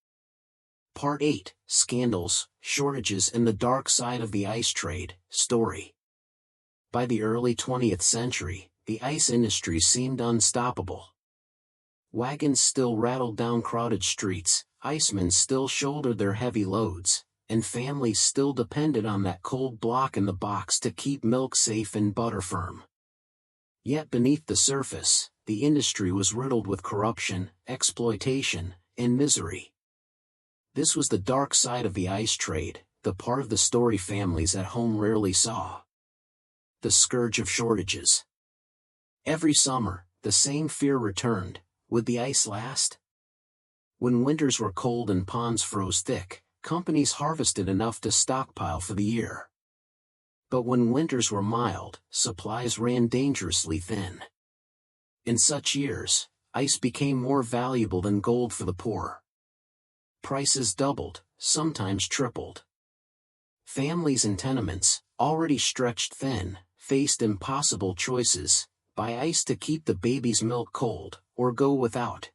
Part 8: Scandals, Shortages and the Dark Side of the Ice Trade. Story. By the early 20th century, the ice industry seemed unstoppable. Wagons still rattled down crowded streets, icemen still shouldered their heavy loads, and families still depended on that cold block in the box to keep milk safe and butter firm. Yet beneath the surface, the industry was riddled with corruption, exploitation, and misery. This was the dark side of the ice trade, the part of the story families at home rarely saw. The scourge of shortages. Every summer, the same fear returned: would the ice last? When winters were cold and ponds froze thick, companies harvested enough to stockpile for the year. But when winters were mild, supplies ran dangerously thin. In such years, ice became more valuable than gold for the poor. Prices doubled, sometimes tripled. Families in tenements, already stretched thin, faced impossible choices: buy ice to keep the baby's milk cold, or go without.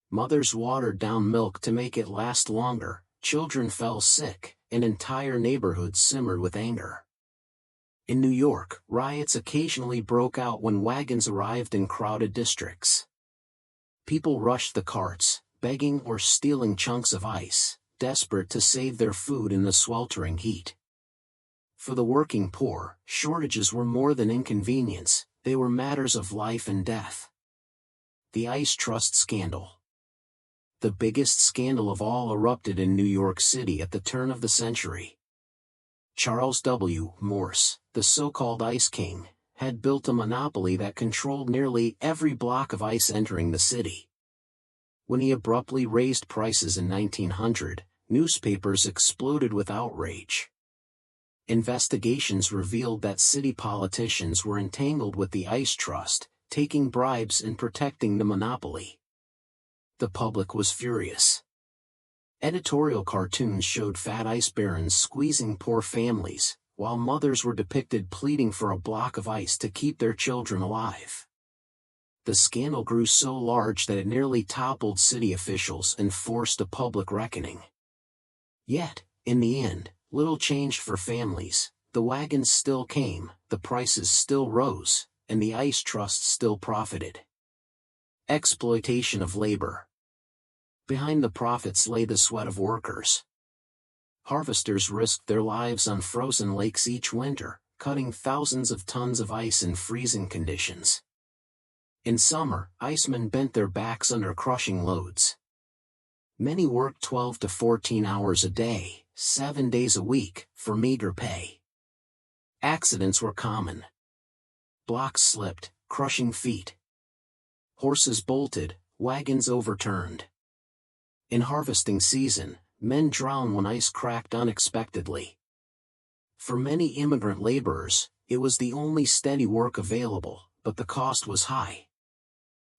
Mothers watered down milk to make it last longer, children fell sick, and entire neighborhoods simmered with anger. In New York, riots occasionally broke out when wagons arrived in crowded districts. People rushed the carts, begging or stealing chunks of ice, desperate to save their food in the sweltering heat. For the working poor, shortages were more than inconvenience, they were matters of life and death. The Ice Trust Scandal. The biggest scandal of all erupted in New York City at the turn of the century. Charles W. Morse, the so-called Ice King, had built a monopoly that controlled nearly every block of ice entering the city. When he abruptly raised prices in 1900, newspapers exploded with outrage. Investigations revealed that city politicians were entangled with the Ice Trust, taking bribes and protecting the monopoly. The public was furious. Editorial cartoons showed fat ice barons squeezing poor families, while mothers were depicted pleading for a block of ice to keep their children alive. The scandal grew so large that it nearly toppled city officials and forced a public reckoning. Yet, in the end, little changed for families. The wagons still came, the prices still rose, and the Ice Trust still profited. Exploitation of labor. Behind the profits lay the sweat of workers. Harvesters risked their lives on frozen lakes each winter, cutting thousands of tons of ice in freezing conditions. In summer, icemen bent their backs under crushing loads. Many worked 12 to 14 hours a day, 7 days a week, for meager pay. Accidents were common. Blocks slipped, crushing feet. Horses bolted, wagons overturned. In harvesting season, men drowned when ice cracked unexpectedly. For many immigrant laborers, it was the only steady work available, but the cost was high.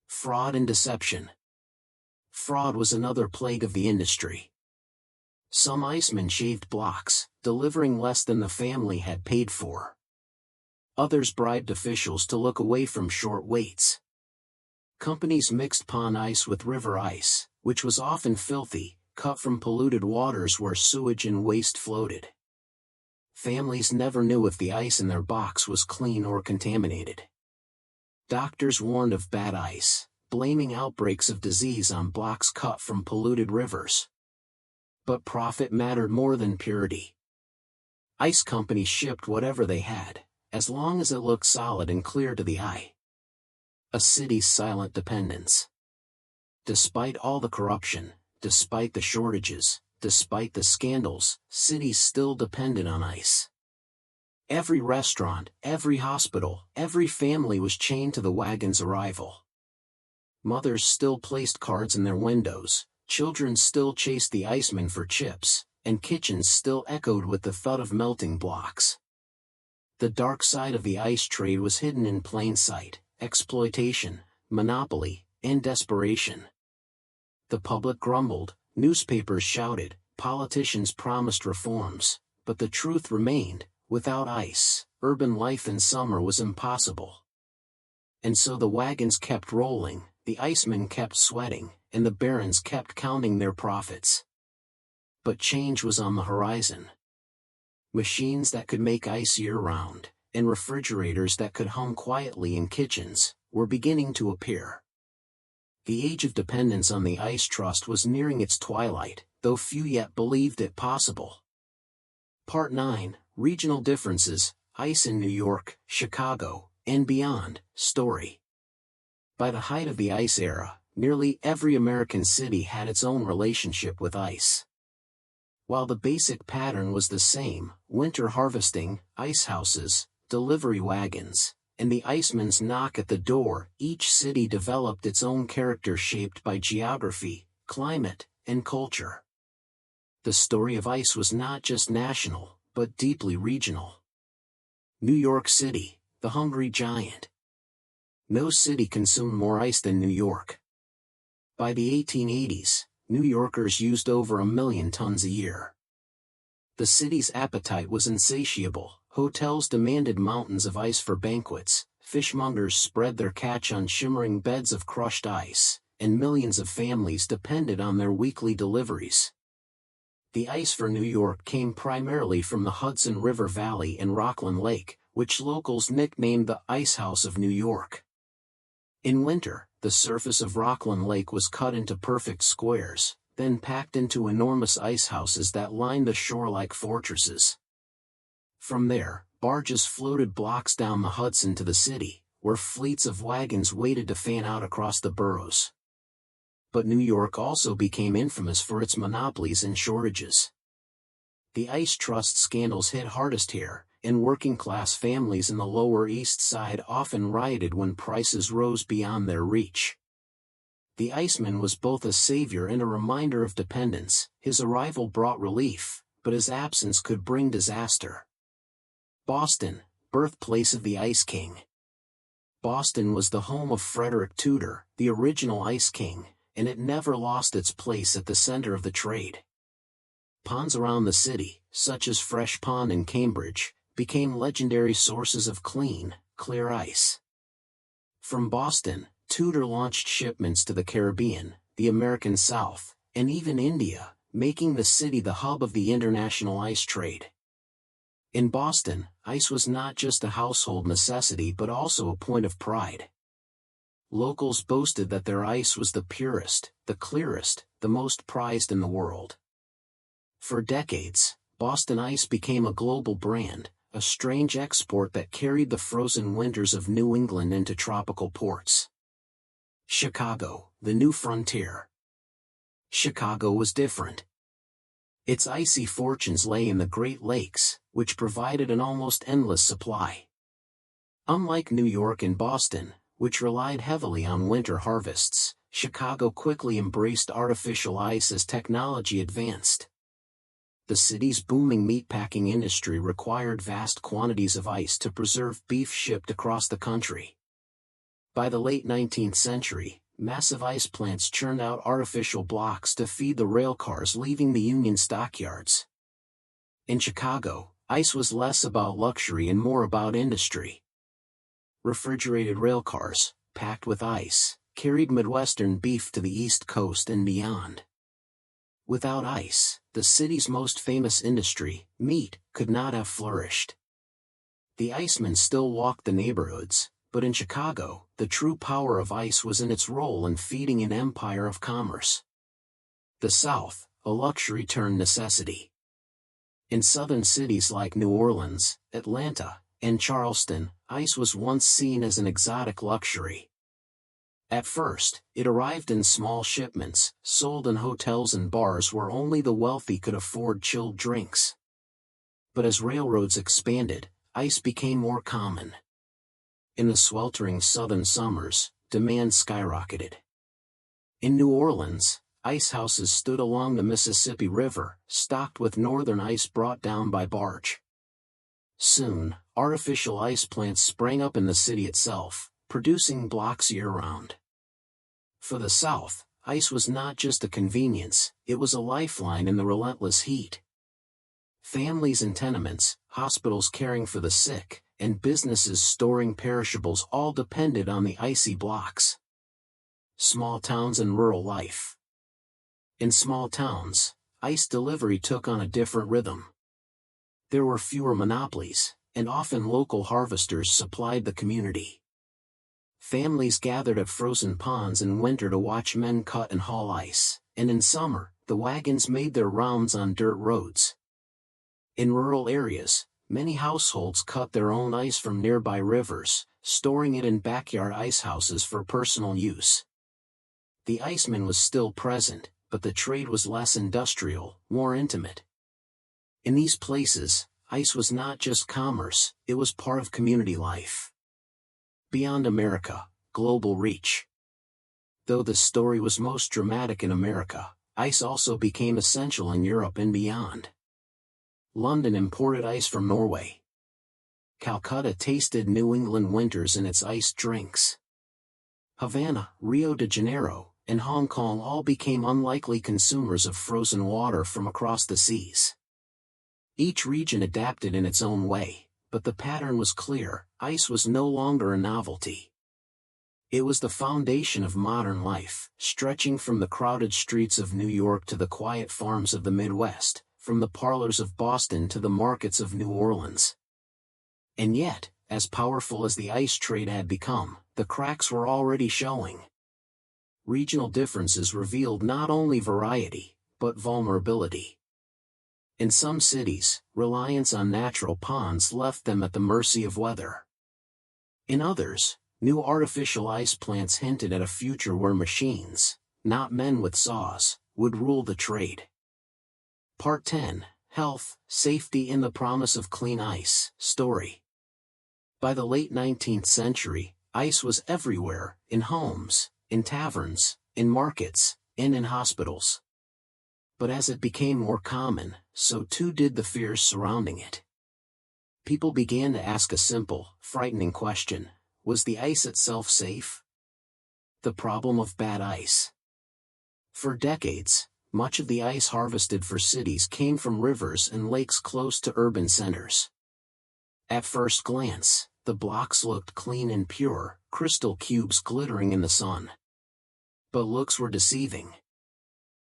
Fraud and deception. Fraud was another plague of the industry. Some icemen shaved blocks, delivering less than the family had paid for. Others bribed officials to look away from short waits. Companies mixed pond ice with river ice, which was often filthy, cut from polluted waters where sewage and waste floated. Families never knew if the ice in their box was clean or contaminated. Doctors warned of bad ice, blaming outbreaks of disease on blocks cut from polluted rivers. But profit mattered more than purity. Ice companies shipped whatever they had, as long as it looked solid and clear to the eye. A city's silent dependence. Despite all the corruption, despite the shortages, despite the scandals, cities still depended on ice. Every restaurant, every hospital, every family was chained to the wagon's arrival. Mothers still placed cards in their windows, children still chased the iceman for chips, and kitchens still echoed with the thud of melting blocks. The dark side of the ice trade was hidden in plain sight: exploitation, monopoly, and desperation. The public grumbled, newspapers shouted, politicians promised reforms, but the truth remained: without ice, urban life in summer was impossible. And so the wagons kept rolling, the icemen kept sweating, and the barons kept counting their profits. But change was on the horizon. Machines that could make ice year-round, and refrigerators that could hum quietly in kitchens, were beginning to appear. The age of dependence on the Ice Trust was nearing its twilight, though few yet believed it possible. Part 9, Regional Differences, Ice in New York, Chicago, and Beyond, Story. By the height of the ice era, nearly every American city had its own relationship with ice. While the basic pattern was the same: winter harvesting, ice houses, delivery wagons, and the iceman's knock at the door, each city developed its own character shaped by geography, climate, and culture. The story of ice was not just national, but deeply regional. New York City, the hungry giant. No city consumed more ice than New York. By the 1880s, New Yorkers used over 1 million tons a year. The city's appetite was insatiable. Hotels demanded mountains of ice for banquets, fishmongers spread their catch on shimmering beds of crushed ice, and millions of families depended on their weekly deliveries. The ice for New York came primarily from the Hudson River Valley and Rockland Lake, which locals nicknamed the Ice House of New York. In winter, the surface of Rockland Lake was cut into perfect squares, then packed into enormous ice houses that lined the shore like fortresses. From there, barges floated blocks down the Hudson to the city, where fleets of wagons waited to fan out across the boroughs. But New York also became infamous for its monopolies and shortages. The ice trust scandals hit hardest here, and working-class families in the Lower East Side often rioted when prices rose beyond their reach. The Iceman was both a savior and a reminder of dependence. His arrival brought relief, but his absence could bring disaster. Boston, birthplace of the Ice King. Boston was the home of Frederick Tudor, the original Ice King, and it never lost its place at the center of the trade. Ponds around the city, such as Fresh Pond in Cambridge, became legendary sources of clean, clear ice. From Boston, Tudor launched shipments to the Caribbean, the American South, and even India, making the city the hub of the international ice trade. In Boston, ice was not just a household necessity but also a point of pride. Locals boasted that their ice was the purest, the clearest, the most prized in the world. For decades, Boston ice became a global brand, a strange export that carried the frozen winters of New England into tropical ports. Chicago, the new frontier. Chicago was different. Its icy fortunes lay in the Great Lakes, which provided an almost endless supply. Unlike New York and Boston, which relied heavily on winter harvests, Chicago quickly embraced artificial ice as technology advanced. The city's booming meatpacking industry required vast quantities of ice to preserve beef shipped across the country. By the late 19th century, massive ice plants churned out artificial blocks to feed the railcars leaving the Union stockyards. In Chicago, ice was less about luxury and more about industry. Refrigerated railcars, packed with ice, carried Midwestern beef to the East Coast and beyond. Without ice, the city's most famous industry, meat, could not have flourished. The Icemen still walked the neighborhoods, but in Chicago, the true power of ice was in its role in feeding an empire of commerce. The South, a luxury turned necessity. In southern cities like New Orleans, Atlanta, and Charleston, ice was once seen as an exotic luxury. At first, it arrived in small shipments, sold in hotels and bars where only the wealthy could afford chilled drinks. But as railroads expanded, ice became more common. In the sweltering southern summers, demand skyrocketed. In New Orleans, ice houses stood along the Mississippi River, stocked with northern ice brought down by barge. Soon, artificial ice plants sprang up in the city itself, producing blocks year-round. For the South, ice was not just a convenience, it was a lifeline in the relentless heat. Families in tenements, hospitals caring for the sick, and businesses storing perishables all depended on the icy blocks. Small towns and rural life. In small towns, ice delivery took on a different rhythm. There were fewer monopolies, and often local harvesters supplied the community. Families gathered at frozen ponds in winter to watch men cut and haul ice, and in summer, the wagons made their rounds on dirt roads. In rural areas, many households cut their own ice from nearby rivers, storing it in backyard ice houses for personal use. The Iceman was still present, but the trade was less industrial, more intimate. In these places, ice was not just commerce, it was part of community life. Beyond America, global reach. Though the story was most dramatic in America, ice also became essential in Europe and beyond. London imported ice from Norway. Calcutta tasted New England winters in its iced drinks. Havana, Rio de Janeiro, and Hong Kong all became unlikely consumers of frozen water from across the seas. Each region adapted in its own way, but the pattern was clear: ice was no longer a novelty. It was the foundation of modern life, stretching from the crowded streets of New York to the quiet farms of the Midwest, from the parlors of Boston to the markets of New Orleans. And yet, as powerful as the ice trade had become, the cracks were already showing. Regional differences revealed not only variety, but vulnerability. In some cities, reliance on natural ponds left them at the mercy of weather. In others, new artificial ice plants hinted at a future where machines, not men with saws, would rule the trade. Part 10: Health, Safety and the Promise of Clean Ice Story. By the late 19th century, ice was everywhere, in homes, in taverns, in markets, and in hospitals. But as it became more common, so too did the fears surrounding it. People began to ask a simple, frightening question: was the ice itself safe? The problem of bad ice. For decades, much of the ice harvested for cities came from rivers and lakes close to urban centers. At first glance, the blocks looked clean and pure, crystal cubes glittering in the sun. But looks were deceiving.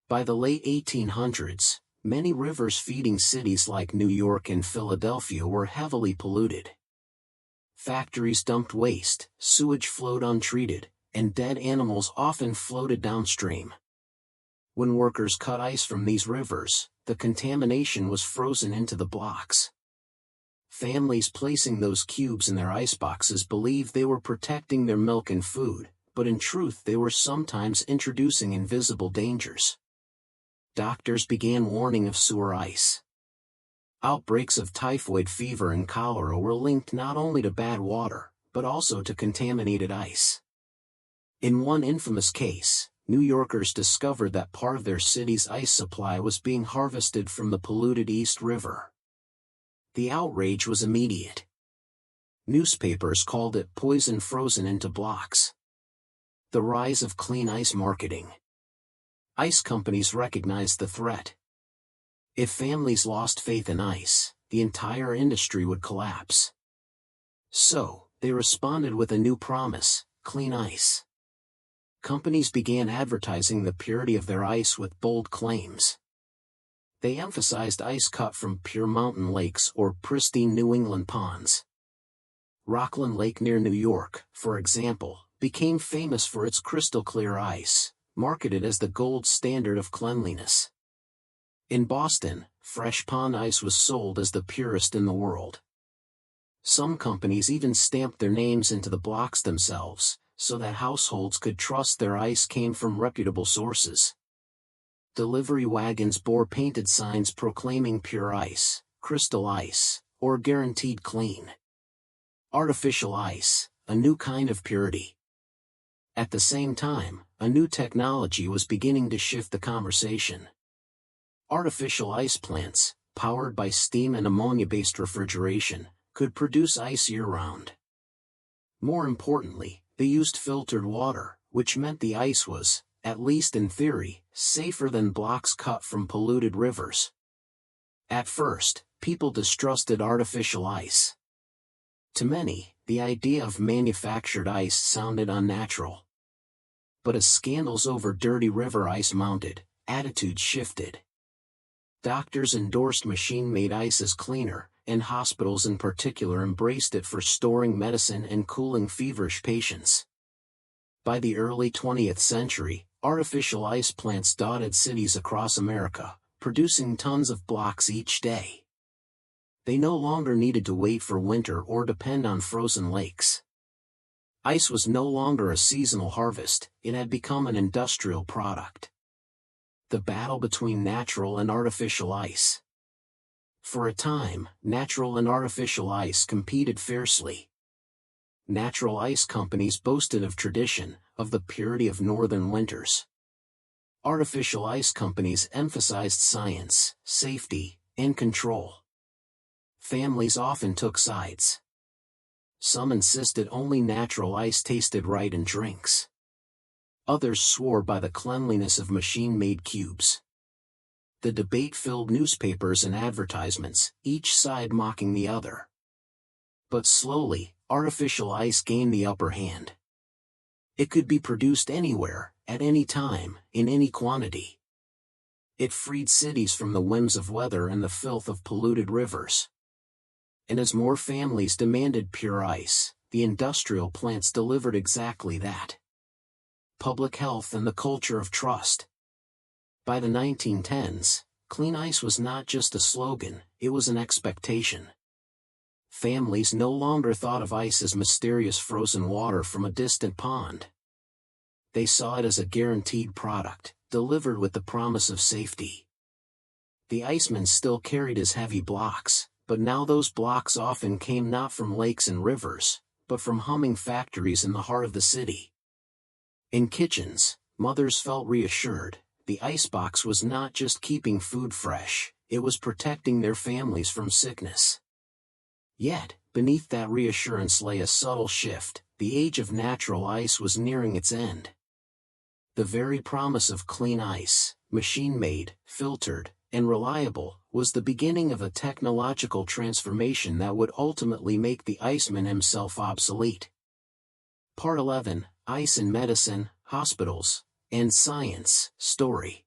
By the late 1800s, many rivers feeding cities like New York and Philadelphia were heavily polluted. Factories dumped waste, sewage flowed untreated, and dead animals often floated downstream. When workers cut ice from these rivers, the contamination was frozen into the blocks. Families placing those cubes in their iceboxes believed they were protecting their milk and food, but in truth they were sometimes introducing invisible dangers. Doctors began warning of sewer ice. Outbreaks of typhoid fever and cholera were linked not only to bad water, but also to contaminated ice. In one infamous case, New Yorkers discovered that part of their city's ice supply was being harvested from the polluted East River. The outrage was immediate. Newspapers called it poison frozen into blocks. The rise of clean ice marketing. Ice companies recognized the threat. If families lost faith in ice, the entire industry would collapse. So, they responded with a new promise: clean ice. Companies began advertising the purity of their ice with bold claims. They emphasized ice cut from pure mountain lakes or pristine New England ponds. Rockland Lake near New York, for example, became famous for its crystal-clear ice, marketed as the gold standard of cleanliness. In Boston, fresh pond ice was sold as the purest in the world. Some companies even stamped their names into the blocks themselves, so that households could trust their ice came from reputable sources. Delivery wagons bore painted signs proclaiming pure ice, crystal ice, or guaranteed clean. Artificial ice, a new kind of purity. At the same time, a new technology was beginning to shift the conversation. Artificial ice plants, powered by steam and ammonia-based refrigeration, could produce ice year-round. More importantly, they used filtered water, which meant the ice was, at least in theory, safer than blocks cut from polluted rivers. At first, people distrusted artificial ice. To many, the idea of manufactured ice sounded unnatural. But as scandals over dirty river ice mounted, attitudes shifted. Doctors endorsed machine-made ice as cleaner, and hospitals in particular embraced it for storing medicine and cooling feverish patients. By the early 20th century, artificial ice plants dotted cities across America, producing tons of blocks each day. They no longer needed to wait for winter or depend on frozen lakes. Ice was no longer a seasonal harvest, it had become an industrial product. The battle between natural and artificial ice. For a time, natural and artificial ice competed fiercely. Natural ice companies boasted of tradition, of the purity of northern winters. Artificial ice companies emphasized science, safety, and control. Families often took sides. Some insisted only natural ice tasted right in drinks. Others swore by the cleanliness of machine-made cubes. The debate filled newspapers and advertisements, each side mocking the other. But slowly, artificial ice gained the upper hand. It could be produced anywhere, at any time, in any quantity. It freed cities from the whims of weather and the filth of polluted rivers. And as more families demanded pure ice, the industrial plants delivered exactly that. Public health and the culture of trust. By the 1910s, clean ice was not just a slogan, it was an expectation. Families no longer thought of ice as mysterious frozen water from a distant pond. They saw it as a guaranteed product, delivered with the promise of safety. The Iceman still carried his heavy blocks, but now those blocks often came not from lakes and rivers, but from humming factories in the heart of the city. In kitchens, mothers felt reassured. The Icebox was not just keeping food fresh, it was protecting their families from sickness. Yet, beneath that reassurance lay a subtle shift. The age of natural ice was nearing its end. The very promise of clean ice, machine-made, filtered, and reliable, was the beginning of a technological transformation that would ultimately make the Iceman himself obsolete. Part 11, Ice in Medicine, Hospitals, and Science, Story.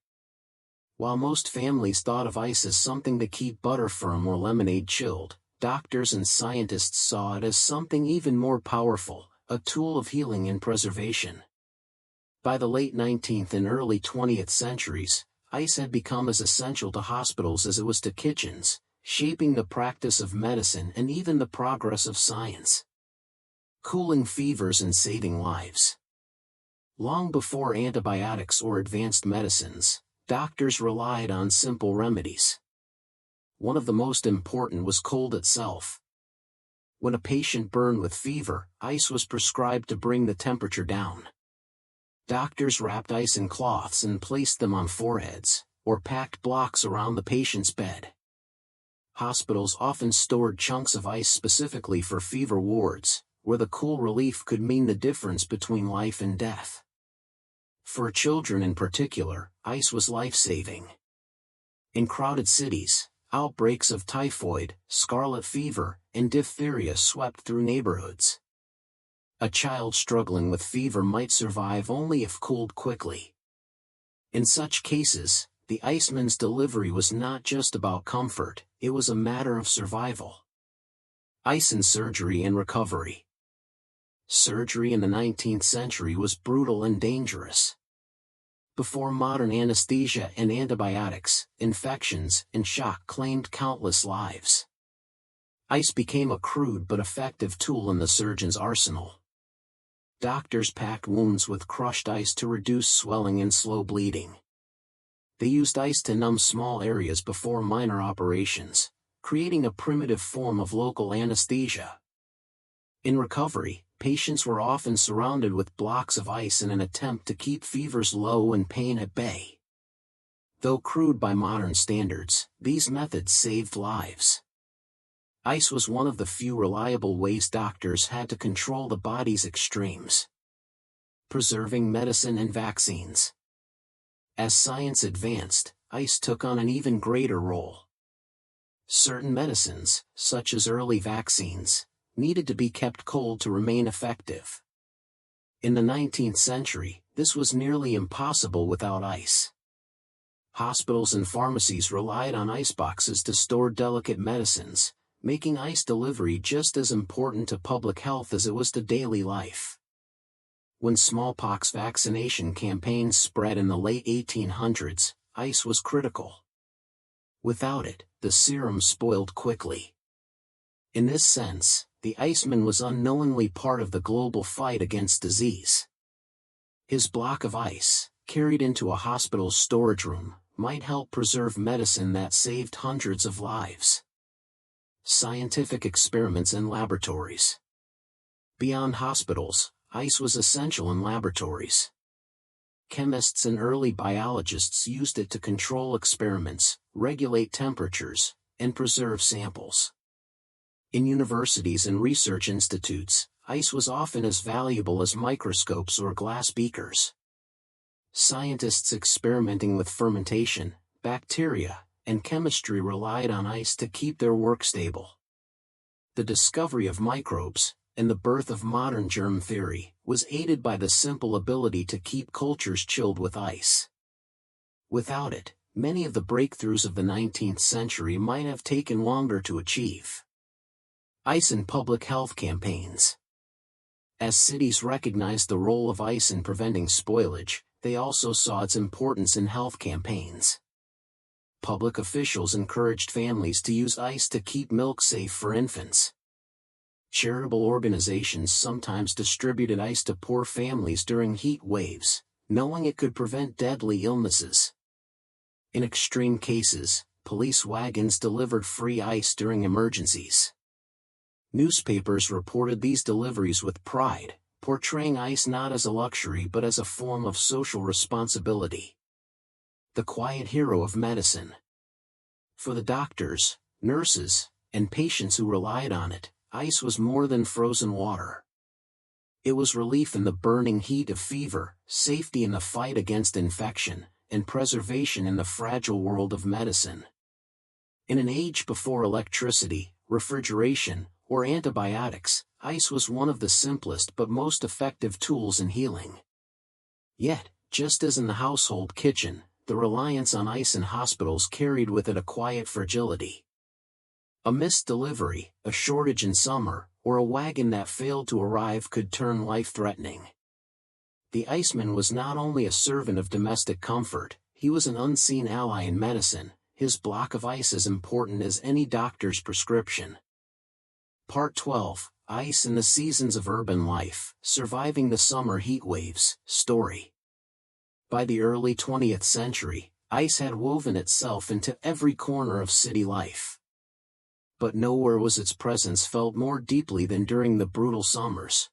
While most families thought of ice as something to keep butter firm or lemonade chilled, doctors and scientists saw it as something even more powerful, a tool of healing and preservation. By the late 19th and early 20th centuries, ice had become as essential to hospitals as it was to kitchens, shaping the practice of medicine and even the progress of science. Cooling fevers and saving lives. Long before antibiotics or advanced medicines, doctors relied on simple remedies. One of the most important was cold itself. When a patient burned with fever, ice was prescribed to bring the temperature down. Doctors wrapped ice in cloths and placed them on foreheads, or packed blocks around the patient's bed. Hospitals often stored chunks of ice specifically for fever wards, where the cool relief could mean the difference between life and death. For children in particular, ice was life-saving. In crowded cities, outbreaks of typhoid, scarlet fever, and diphtheria swept through neighborhoods. A child struggling with fever might survive only if cooled quickly. In such cases, the Iceman's delivery was not just about comfort, it was a matter of survival. Ice in surgery and recovery. Surgery in the 19th century was brutal and dangerous. Before modern anesthesia and antibiotics, infections and shock claimed countless lives. Ice became a crude but effective tool in the surgeon's arsenal. Doctors packed wounds with crushed ice to reduce swelling and slow bleeding. They used ice to numb small areas before minor operations, creating a primitive form of local anesthesia. In recovery, patients were often surrounded with blocks of ice in an attempt to keep fevers low and pain at bay. Though crude by modern standards, these methods saved lives. Ice was one of the few reliable ways doctors had to control the body's extremes. Preserving medicine and vaccines. As science advanced, ice took on an even greater role. Certain medicines, such as early vaccines, needed to be kept cold to remain effective. In the 19th century, this was nearly impossible without ice. Hospitals and pharmacies relied on iceboxes to store delicate medicines, making ice delivery just as important to public health as it was to daily life. When smallpox vaccination campaigns spread in the late 1800s, ice was critical. Without it, the serum spoiled quickly. In this sense, the Iceman was unknowingly part of the global fight against disease. His block of ice, carried into a hospital's storage room, might help preserve medicine that saved hundreds of lives. Scientific experiments and laboratories. Beyond hospitals, ice was essential in laboratories. Chemists and early biologists used it to control experiments, regulate temperatures, and preserve samples. In universities and research institutes, ice was often as valuable as microscopes or glass beakers. Scientists experimenting with fermentation, bacteria, and chemistry relied on ice to keep their work stable. The discovery of microbes, and the birth of modern germ theory, was aided by the simple ability to keep cultures chilled with ice. Without it, many of the breakthroughs of the 19th century might have taken longer to achieve. Ice in public health campaigns. As cities recognized the role of ice in preventing spoilage, they also saw its importance in health campaigns. Public officials encouraged families to use ice to keep milk safe for infants. Charitable organizations sometimes distributed ice to poor families during heat waves, knowing it could prevent deadly illnesses. In extreme cases, police wagons delivered free ice during emergencies. Newspapers reported these deliveries with pride, portraying ice not as a luxury but as a form of social responsibility. The quiet hero of medicine. For the doctors, nurses, and patients who relied on it, ice was more than frozen water. It was relief in the burning heat of fever, safety in the fight against infection, and preservation in the fragile world of medicine. In an age before electricity, refrigeration, or antibiotics, ice was one of the simplest but most effective tools in healing. Yet, just as in the household kitchen, the reliance on ice in hospitals carried with it a quiet fragility. A missed delivery, a shortage in summer, or a wagon that failed to arrive could turn life-threatening. The Iceman was not only a servant of domestic comfort, he was an unseen ally in medicine, his block of ice as important as any doctor's prescription. Part 12, Ice in the Seasons of Urban Life, Surviving the Summer Heat Waves, Story. By the early 20th century, ice had woven itself into every corner of city life. But nowhere was its presence felt more deeply than during the brutal summers.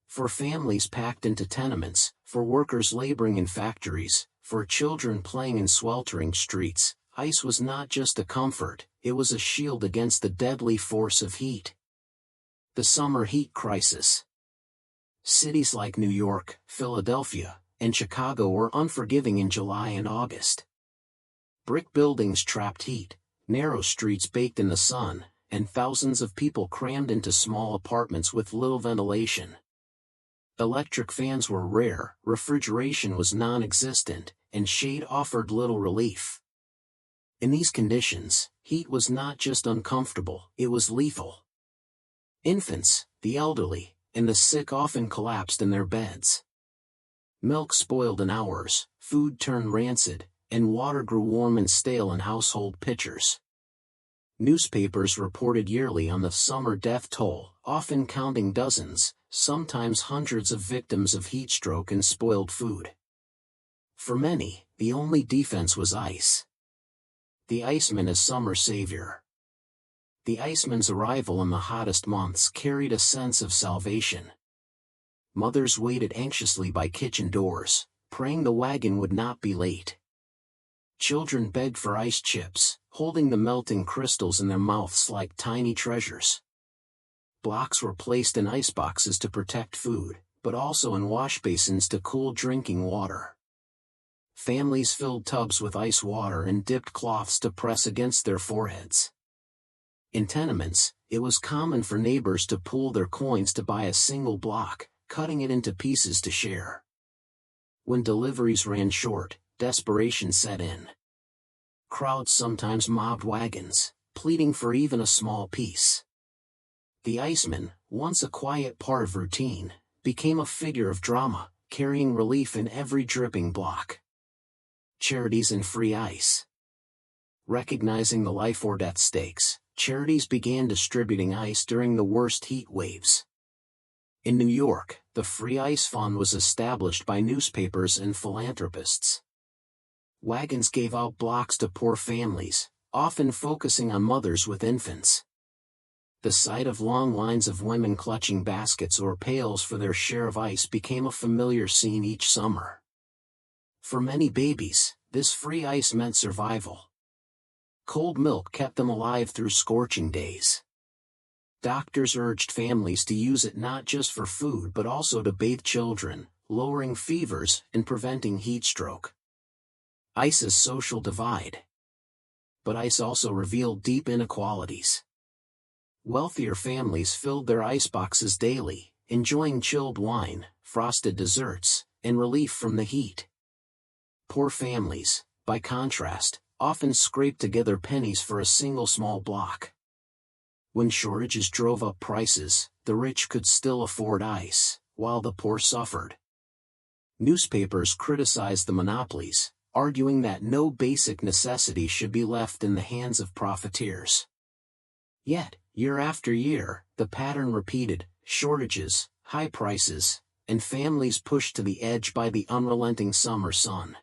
For families packed into tenements, for workers laboring in factories, for children playing in sweltering streets, ice was not just a comfort, it was a shield against the deadly force of heat. The summer heat crisis. Cities like New York, Philadelphia, and Chicago were unforgiving in July and August. Brick buildings trapped heat, narrow streets baked in the sun, and thousands of people crammed into small apartments with little ventilation. Electric fans were rare, refrigeration was non-existent, and shade offered little relief. In these conditions, heat was not just uncomfortable, it was lethal. Infants, the elderly, and the sick often collapsed in their beds. Milk spoiled in hours, food turned rancid, and water grew warm and stale in household pitchers. Newspapers reported yearly on the summer death toll, often counting dozens, sometimes hundreds of victims of heat stroke and spoiled food. For many, the only defense was ice. The Iceman as summer savior. The Iceman's arrival in the hottest months carried a sense of salvation. Mothers waited anxiously by kitchen doors, praying the wagon would not be late. Children begged for ice chips, holding the melting crystals in their mouths like tiny treasures. Blocks were placed in iceboxes to protect food, but also in wash basins to cool drinking water. Families filled tubs with ice water and dipped cloths to press against their foreheads. In tenements, it was common for neighbors to pool their coins to buy a single block, cutting it into pieces to share. When deliveries ran short, desperation set in. Crowds sometimes mobbed wagons, pleading for even a small piece. The Iceman, once a quiet part of routine, became a figure of drama, carrying relief in every dripping block. Charities and free ice. Recognizing the life or death stakes, charities began distributing ice during the worst heat waves. In New York, the Free Ice Fund was established by newspapers and philanthropists. Wagons gave out blocks to poor families, often focusing on mothers with infants. The sight of long lines of women clutching baskets or pails for their share of ice became a familiar scene each summer. For many babies, this free ice meant survival. Cold milk kept them alive through scorching days. Doctors urged families to use it not just for food but also to bathe children, lowering fevers and preventing heat stroke. Ice's social divide. But ice also revealed deep inequalities. Wealthier families filled their iceboxes daily, enjoying chilled wine, frosted desserts, and relief from the heat. Poor families, by contrast, often scraped together pennies for a single small block. When shortages drove up prices, the rich could still afford ice, while the poor suffered. Newspapers criticized the monopolies, arguing that no basic necessity should be left in the hands of profiteers. Yet, year after year, the pattern repeated: shortages, high prices, and families pushed to the edge by the unrelenting summer sun.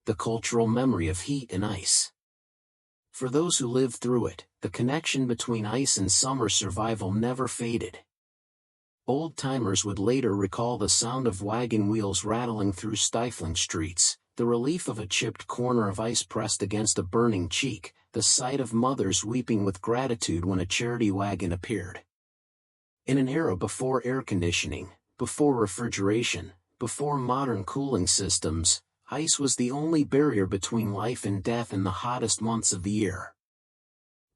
The cultural memory of heat and ice. For those who lived through it, the connection between ice and summer survival never faded. Old-timers would later recall the sound of wagon wheels rattling through stifling streets, the relief of a chipped corner of ice pressed against a burning cheek, the sight of mothers weeping with gratitude when a charity wagon appeared. In an era before air conditioning, before refrigeration, before modern cooling systems, ice was the only barrier between life and death in the hottest months of the year.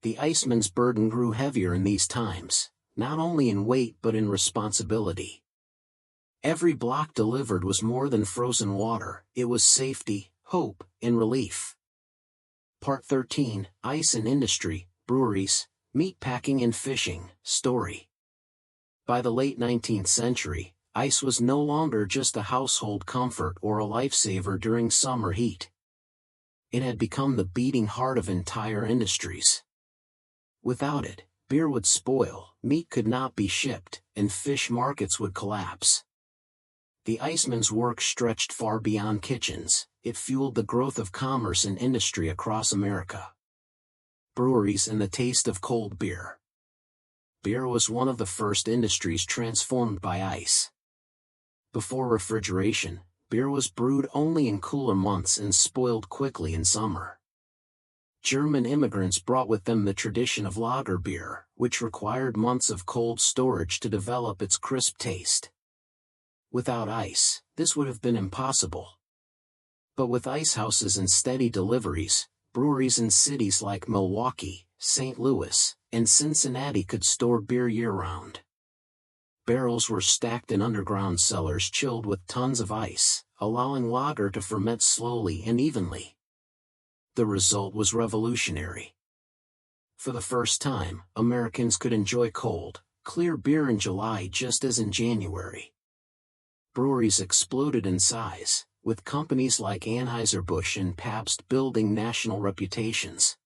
The iceman's burden grew heavier in these times, not only in weight but in responsibility. Every block delivered was more than frozen water, it was safety, hope, and relief. Part 13, Ice and Industry, Breweries, Meatpacking and Fishing, Story. By the late 19th century, ice was no longer just a household comfort or a lifesaver during summer heat. It had become the beating heart of entire industries. Without it, beer would spoil, meat could not be shipped, and fish markets would collapse. The iceman's work stretched far beyond kitchens. It fueled the growth of commerce and industry across America. Breweries and the taste of cold beer. Beer was one of the first industries transformed by ice. Before refrigeration, beer was brewed only in cooler months and spoiled quickly in summer. German immigrants brought with them the tradition of lager beer, which required months of cold storage to develop its crisp taste. Without ice, this would have been impossible. But with ice houses and steady deliveries, breweries in cities like Milwaukee, St. Louis, and Cincinnati could store beer year-round. Barrels were stacked in underground cellars chilled with tons of ice, allowing lager to ferment slowly and evenly. The result was revolutionary. For the first time, Americans could enjoy cold, clear beer in July just as in January. Breweries exploded in size, with companies like Anheuser-Busch and Pabst building national reputations.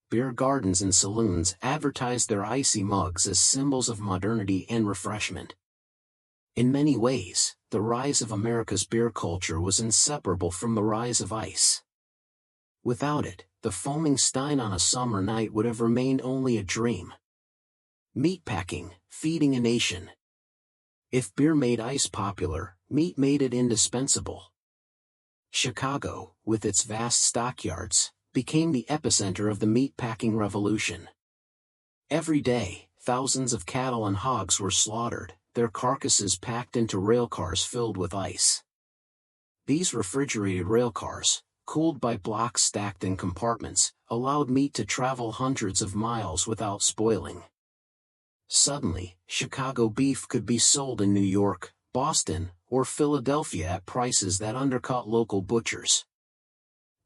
Beer gardens and saloons advertised their icy mugs as symbols of modernity and refreshment. In many ways, the rise of America's beer culture was inseparable from the rise of ice. Without it, the foaming stein on a summer night would have remained only a dream. Meatpacking, feeding a nation. If beer made ice popular, meat made it indispensable. Chicago, with its vast stockyards, became the epicenter of the meatpacking revolution. Every day, thousands of cattle and hogs were slaughtered, their carcasses packed into railcars filled with ice. These refrigerated railcars, cooled by blocks stacked in compartments, allowed meat to travel hundreds of miles without spoiling. Suddenly, Chicago beef could be sold in New York, Boston, or Philadelphia at prices that undercut local butchers.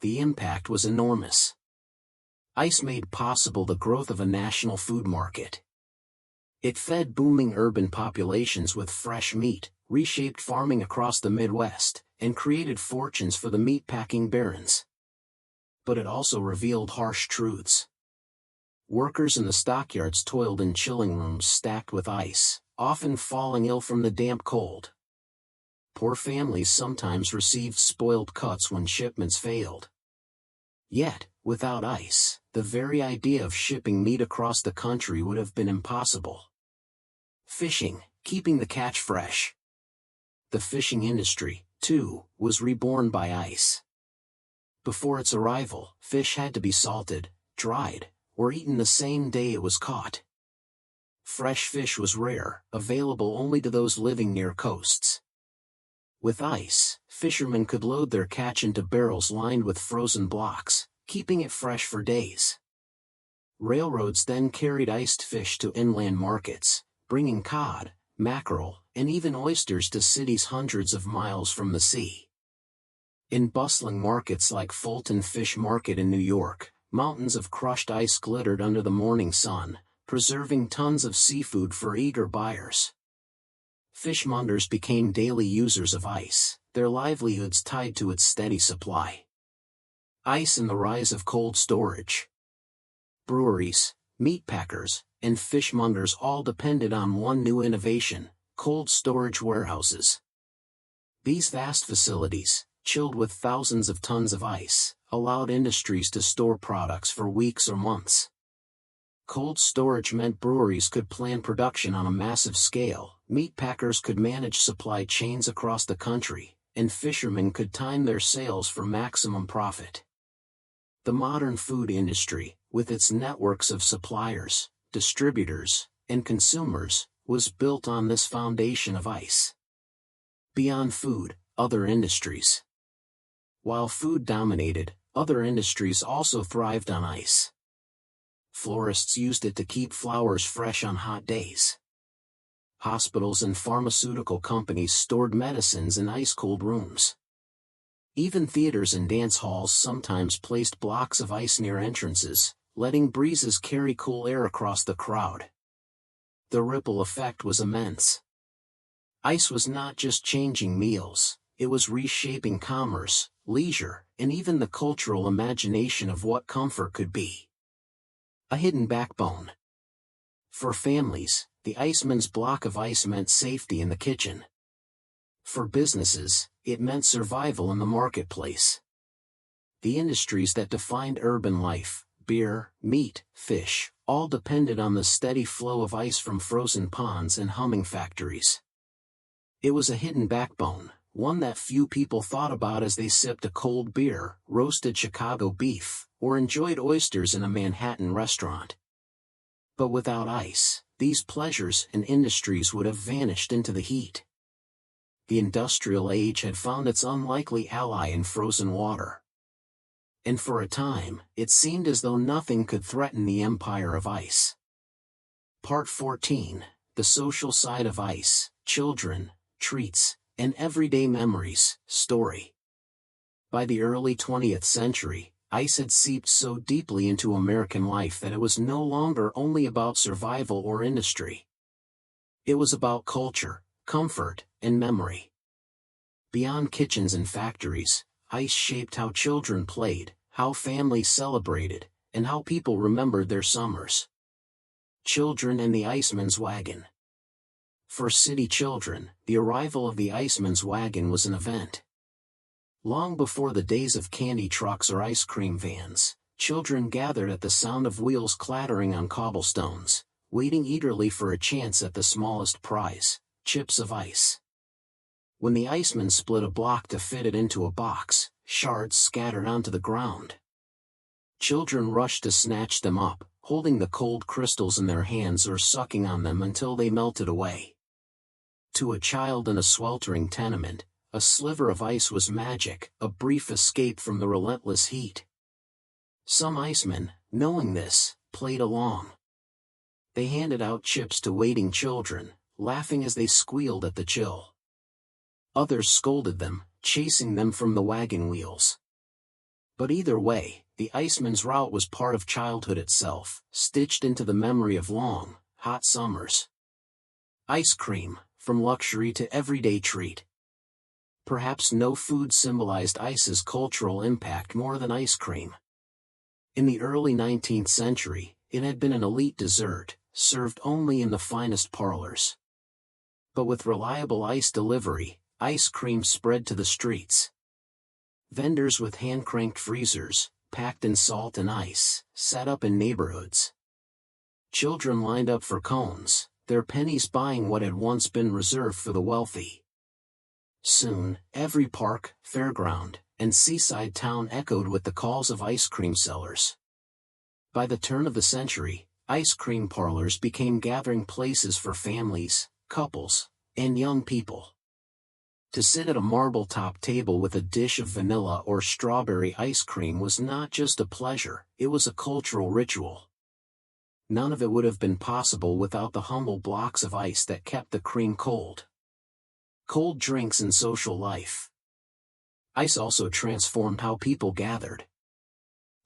The impact was enormous. Ice made possible the growth of a national food market. It fed booming urban populations with fresh meat, reshaped farming across the Midwest, and created fortunes for the meatpacking barons. But it also revealed harsh truths. Workers in the stockyards toiled in chilling rooms stacked with ice, often falling ill from the damp cold. Poor families sometimes received spoiled cuts when shipments failed. Yet, without ice, the very idea of shipping meat across the country would have been impossible. Fishing, keeping the catch fresh. The fishing industry, too, was reborn by ice. Before its arrival, fish had to be salted, dried, or eaten the same day it was caught. Fresh fish was rare, available only to those living near coasts. With ice, fishermen could load their catch into barrels lined with frozen blocks, keeping it fresh for days. Railroads then carried iced fish to inland markets, bringing cod, mackerel, and even oysters to cities hundreds of miles from the sea. In bustling markets like Fulton Fish Market in New York, mountains of crushed ice glittered under the morning sun, preserving tons of seafood for eager buyers. Fishmongers became daily users of ice, their livelihoods tied to its steady supply. Ice and the rise of cold storage. Breweries, meat packers, and fishmongers all depended on one new innovation: cold storage warehouses. These vast facilities, chilled with thousands of tons of ice, allowed industries to store products for weeks or months. Cold storage meant breweries could plan production on a massive scale, meat packers could manage supply chains across the country, and fishermen could time their sales for maximum profit. The modern food industry, with its networks of suppliers, distributors, and consumers, was built on this foundation of ice. Beyond food, other industries. While food dominated, other industries also thrived on ice. Florists used it to keep flowers fresh on hot days. Hospitals and pharmaceutical companies stored medicines in ice-cold rooms. Even theaters and dance halls sometimes placed blocks of ice near entrances, letting breezes carry cool air across the crowd. The ripple effect was immense. Ice was not just changing meals, it was reshaping commerce, leisure, and even the cultural imagination of what comfort could be. A hidden backbone. For families, the Iceman's block of ice meant safety in the kitchen. For businesses, it meant survival in the marketplace. The industries that defined urban life, beer, meat, fish, all depended on the steady flow of ice from frozen ponds and humming factories. It was a hidden backbone, one that few people thought about as they sipped a cold beer, roasted Chicago beef, or enjoyed oysters in a Manhattan restaurant. But without ice, these pleasures and industries would have vanished into the heat. The industrial age had found its unlikely ally in frozen water. And for a time, it seemed as though nothing could threaten the empire of ice. Part 14, The Social Side of Ice, Children, Treats, and Everyday Memories, Story. By the early 20th century, ice had seeped so deeply into American life that it was no longer only about survival or industry. It was about culture, comfort, and memory. Beyond kitchens and factories, ice shaped how children played, how families celebrated, and how people remembered their summers. Children and the Iceman's wagon. For city children, the arrival of the Iceman's wagon was an event. Long before the days of candy trucks or ice cream vans, children gathered at the sound of wheels clattering on cobblestones, waiting eagerly for a chance at the smallest prize, chips of ice. When the Iceman split a block to fit it into a box, shards scattered onto the ground. Children rushed to snatch them up, holding the cold crystals in their hands or sucking on them until they melted away. To a child in a sweltering tenement, a sliver of ice was magic, a brief escape from the relentless heat. Some icemen, knowing this, played along. They handed out chips to waiting children, laughing as they squealed at the chill. Others scolded them, chasing them from the wagon wheels. But either way, the Iceman's route was part of childhood itself, stitched into the memory of long, hot summers. Ice cream, from luxury to everyday treat. Perhaps no food symbolized ice's cultural impact more than ice cream. In the early 19th century, it had been an elite dessert, served only in the finest parlors. But with reliable ice delivery, ice cream spread to the streets. Vendors with hand-cranked freezers, packed in salt and ice, sat up in neighborhoods. Children lined up for cones, their pennies buying what had once been reserved for the wealthy. Soon, every park, fairground, and seaside town echoed with the calls of ice cream sellers. By the turn of the century, ice cream parlors became gathering places for families, couples, and young people. To sit at a marble-top table with a dish of vanilla or strawberry ice cream was not just a pleasure, it was a cultural ritual. None of it would have been possible without the humble blocks of ice that kept the cream cold. Cold drinks and social life. Ice also transformed how people gathered.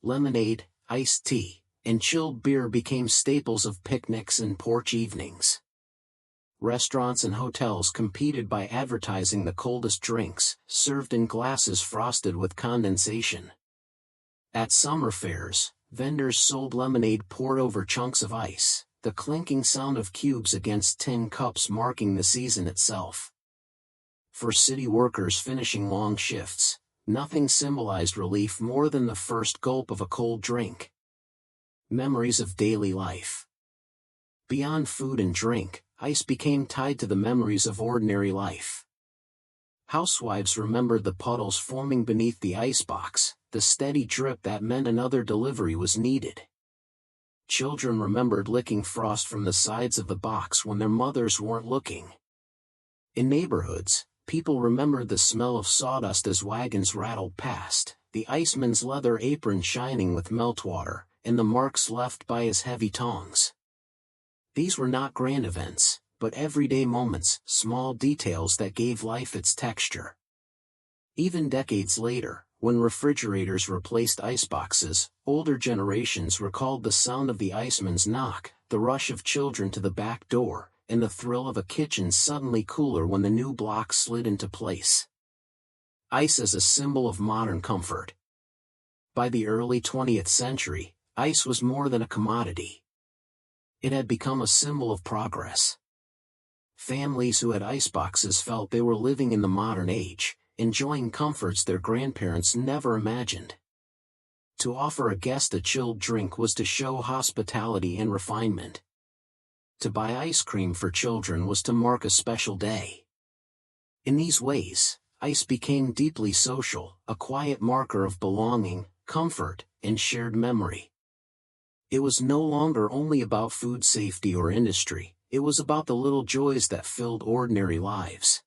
Lemonade, iced tea, and chilled beer became staples of picnics and porch evenings. Restaurants and hotels competed by advertising the coldest drinks, served in glasses frosted with condensation. At summer fairs, vendors sold lemonade poured over chunks of ice, the clinking sound of cubes against tin cups marking the season itself. For city workers finishing long shifts, nothing symbolized relief more than the first gulp of a cold drink. Memories of daily life. Beyond food and drink, ice became tied to the memories of ordinary life. Housewives remembered the puddles forming beneath the icebox, the steady drip that meant another delivery was needed. Children remembered licking frost from the sides of the box when their mothers weren't looking. In neighborhoods, people remembered the smell of sawdust as wagons rattled past, the iceman's leather apron shining with meltwater, and the marks left by his heavy tongs. These were not grand events, but everyday moments, small details that gave life its texture. Even decades later, when refrigerators replaced iceboxes, older generations recalled the sound of the iceman's knock, the rush of children to the back door, and the thrill of a kitchen suddenly cooler when the new block slid into place. Ice as a symbol of modern comfort. By the early 20th century, ice was more than a commodity. It had become a symbol of progress. Families who had iceboxes felt they were living in the modern age, enjoying comforts their grandparents never imagined. To offer a guest a chilled drink was to show hospitality and refinement. To buy ice cream for children was to mark a special day. In these ways, ice became deeply social, a quiet marker of belonging, comfort, and shared memory. It was no longer only about food safety or industry, it was about the little joys that filled ordinary lives.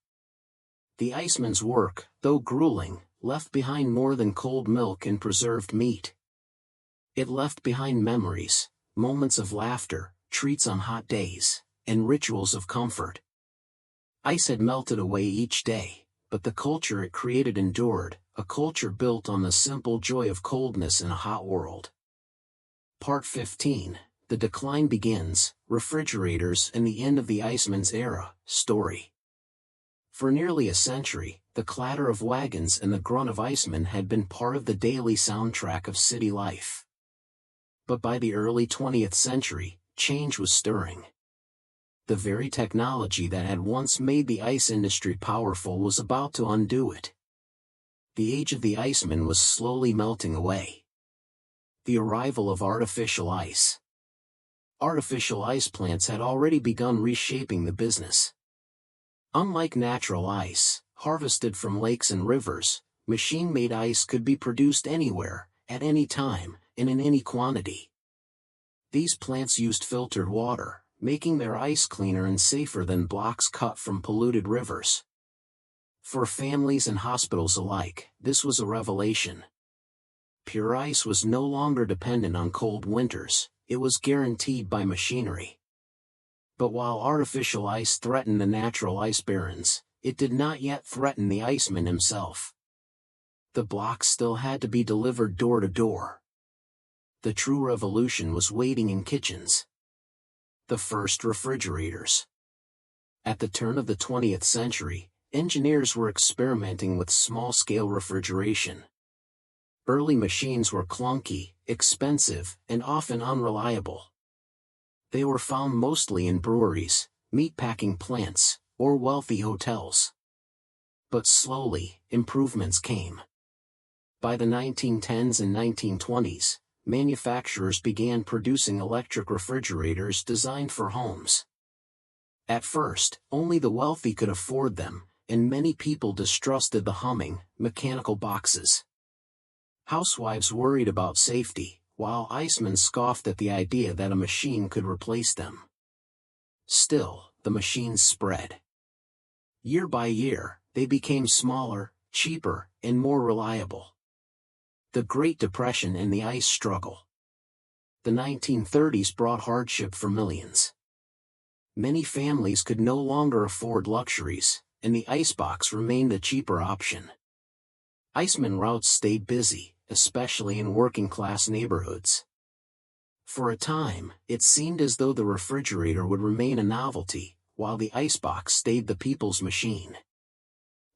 The iceman's work, though grueling, left behind more than cold milk and preserved meat. It left behind memories, moments of laughter, treats on hot days, and rituals of comfort. Ice had melted away each day, but the culture it created endured, a culture built on the simple joy of coldness in a hot world. Part 15, The Decline Begins, Refrigerators and the End of the Iceman's Era, Story. For nearly a century, the clatter of wagons and the grunt of icemen had been part of the daily soundtrack of city life. But by the early 20th century, change was stirring. The very technology that had once made the ice industry powerful was about to undo it. The age of the iceman was slowly melting away. The arrival of artificial ice. Artificial ice plants had already begun reshaping the business. Unlike natural ice, harvested from lakes and rivers, machine-made ice could be produced anywhere, at any time, and in any quantity. These plants used filtered water, making their ice cleaner and safer than blocks cut from polluted rivers. For families and hospitals alike, this was a revelation. Pure ice was no longer dependent on cold winters, it was guaranteed by machinery. But while artificial ice threatened the natural ice barrens, it did not yet threaten the iceman himself. The blocks still had to be delivered door to door. The true revolution was waiting in kitchens. The first refrigerators. At the turn of the 20th century, engineers were experimenting with small-scale refrigeration. Early machines were clunky, expensive, and often unreliable. They were found mostly in breweries, meatpacking plants, or wealthy hotels. But slowly, improvements came. By the 1910s and 1920s, manufacturers began producing electric refrigerators designed for homes. At first, only the wealthy could afford them, and many people distrusted the humming, mechanical boxes. Housewives worried about safety, while icemen scoffed at the idea that a machine could replace them. Still, the machines spread. Year by year, They became smaller, cheaper, and more reliable. The Great Depression and the ice struggle. The 1930s brought hardship for millions. Many families could no longer afford luxuries, and the icebox remained the cheaper option. Iceman routes stayed busy, especially in working-class neighborhoods. For a time, it seemed as though the refrigerator would remain a novelty, while the icebox stayed the people's machine.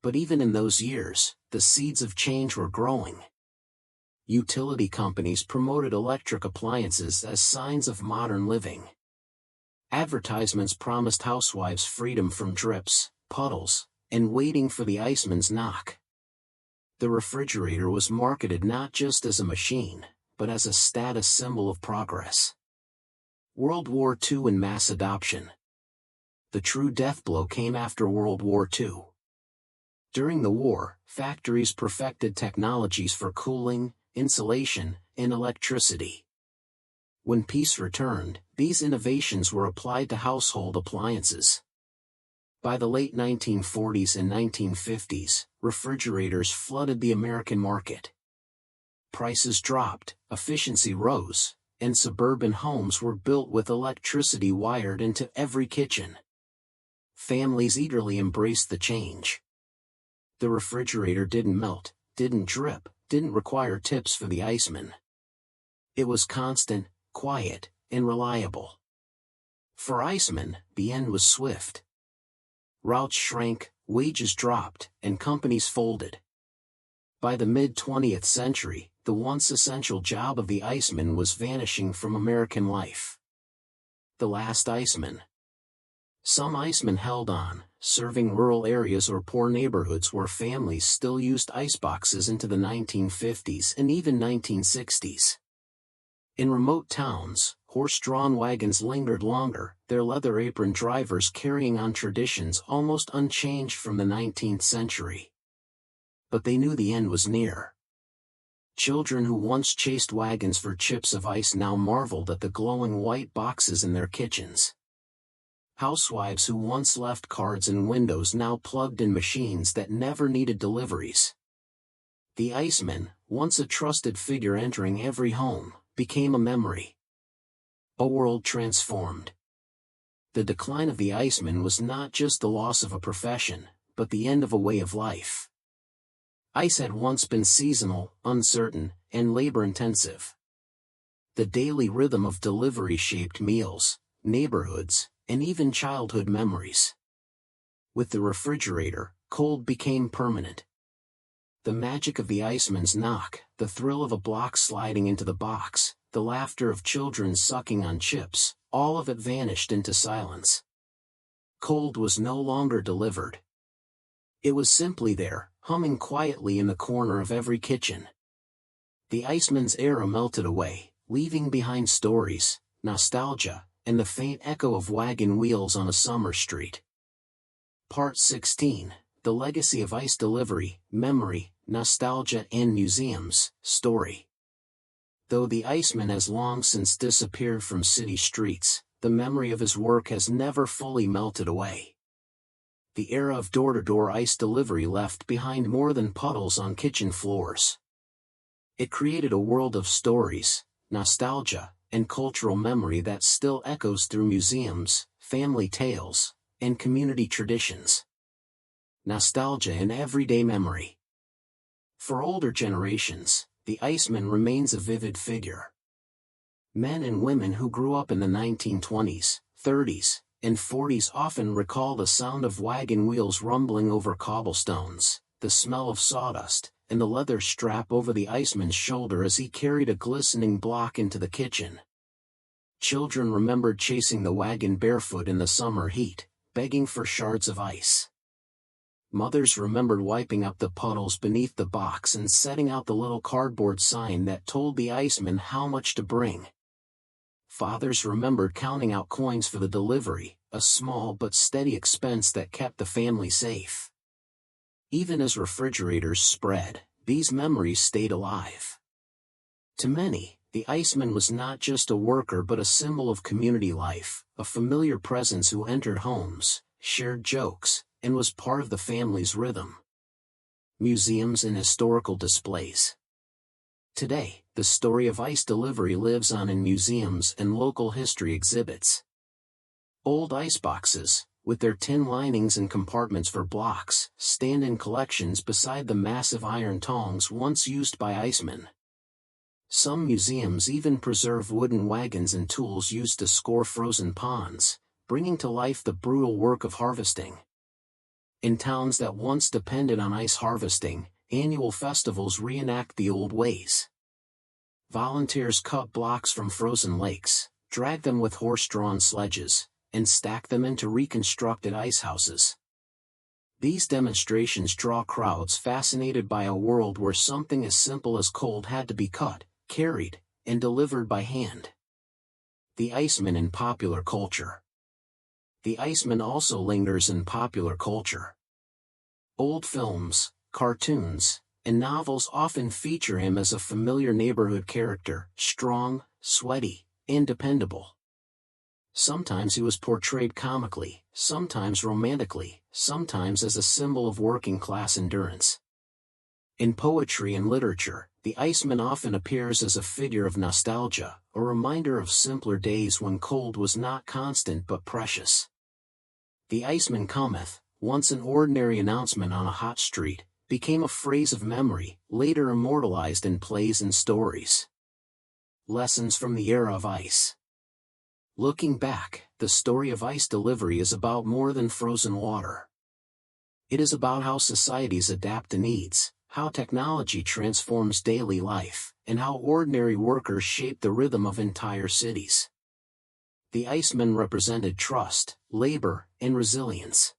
But even in those years, the seeds of change were growing. Utility companies promoted electric appliances as signs of modern living. Advertisements promised housewives freedom from drips, puddles, and waiting for the iceman's knock. The refrigerator was marketed not just as a machine, but as a status symbol of progress. World War II and mass adoption. The true death blow came after World War II. During the war, factories perfected technologies for cooling, insulation, and electricity. When peace returned, these innovations were applied to household appliances. By the late 1940s and 1950s, refrigerators flooded the American market. Prices dropped, efficiency rose, and suburban homes were built with electricity wired into every kitchen. Families eagerly embraced the change. The refrigerator didn't melt, didn't drip, didn't require tips for the iceman. It was constant, quiet, and reliable. For Iceman, the end was swift. Routes shrank, wages dropped, and companies folded. By the mid-20th century, the once essential job of the iceman was vanishing from American life. The last iceman. Some icemen held on, serving rural areas or poor neighborhoods where families still used iceboxes into the 1950s and even 1960s. In remote towns, horse-drawn wagons lingered longer, their leather-apron drivers carrying on traditions almost unchanged from the 19th century. But they knew the end was near. Children who once chased wagons for chips of ice now marveled at the glowing white boxes in their kitchens. Housewives who once left cards in windows now plugged in machines that never needed deliveries. The iceman, once a trusted figure entering every home, became a memory. A world transformed. The decline of the iceman was not just the loss of a profession, but the end of a way of life. Ice had once been seasonal, uncertain, and labor-intensive. The daily rhythm of delivery shaped meals, neighborhoods, and even childhood memories. With the refrigerator, cold became permanent. The magic of the iceman's knock, the thrill of a block sliding into the box, the laughter of children sucking on chips, all of it vanished into silence. Cold was no longer delivered. It was simply there, humming quietly in the corner of every kitchen. The iceman's era melted away, leaving behind stories, nostalgia, and the faint echo of wagon wheels on a summer street. Part 16, The Legacy of Ice Delivery, Memory, Nostalgia and Museums, Story. Though the iceman has long since disappeared from city streets, the memory of his work has never fully melted away. The era of door-to-door ice delivery left behind more than puddles on kitchen floors. It created a world of stories, nostalgia, and cultural memory that still echoes through museums, family tales, and community traditions. Nostalgia and everyday memory. For older generations, the iceman remains a vivid figure. Men and women who grew up in the 1920s, 30s, and 40s often recall the sound of wagon wheels rumbling over cobblestones, the smell of sawdust, and the leather strap over the iceman's shoulder as he carried a glistening block into the kitchen. Children remembered chasing the wagon barefoot in the summer heat, begging for shards of ice. Mothers remembered wiping up the puddles beneath the box and setting out the little cardboard sign that told the iceman how much to bring. Fathers remembered counting out coins for the delivery, a small but steady expense that kept the family safe. Even as refrigerators spread, these memories stayed alive. To many, the iceman was not just a worker but a symbol of community life, a familiar presence who entered homes, shared jokes, and was part of the family's rhythm. Museums and historical displays. Today, the story of ice delivery lives on in museums and local history exhibits. Old iceboxes, with their tin linings and compartments for blocks, stand in collections beside the massive iron tongs once used by icemen. Some museums even preserve wooden wagons and tools used to score frozen ponds, bringing to life the brutal work of harvesting. In towns that once depended on ice harvesting, annual festivals reenact the old ways. Volunteers cut blocks from frozen lakes, drag them with horse-drawn sledges, and stack them into reconstructed ice houses. These demonstrations draw crowds fascinated by a world where something as simple as cold had to be cut, carried, and delivered by hand. The Iceman in popular culture. The Iceman also lingers in popular culture. Old films, cartoons, and novels often feature him as a familiar neighborhood character, strong, sweaty, and dependable. Sometimes he was portrayed comically, sometimes romantically, sometimes as a symbol of working-class endurance. In poetry and literature, the Iceman often appears as a figure of nostalgia, a reminder of simpler days when cold was not constant but precious. The Iceman cometh, once an ordinary announcement on a hot street, became a phrase of memory, later immortalized in plays and stories. Lessons from the era of ice. Looking back, the story of ice delivery is about more than frozen water. It is about how societies adapt to needs, how technology transforms daily life, and how ordinary workers shape the rhythm of entire cities. The Iceman represented trust, labor, and resilience.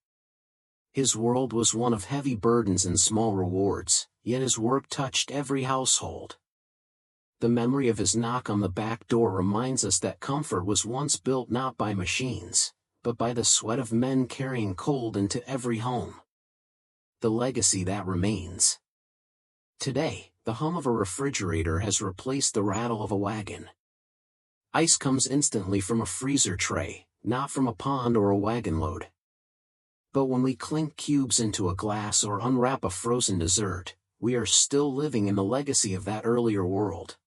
His world was one of heavy burdens and small rewards, yet his work touched every household. The memory of his knock on the back door reminds us that comfort was once built not by machines, but by the sweat of men carrying cold into every home. The legacy that remains. Today, the hum of a refrigerator has replaced the rattle of a wagon. Ice comes instantly from a freezer tray, not from a pond or a wagon load. But when we clink cubes into a glass or unwrap a frozen dessert, we are still living in the legacy of that earlier world.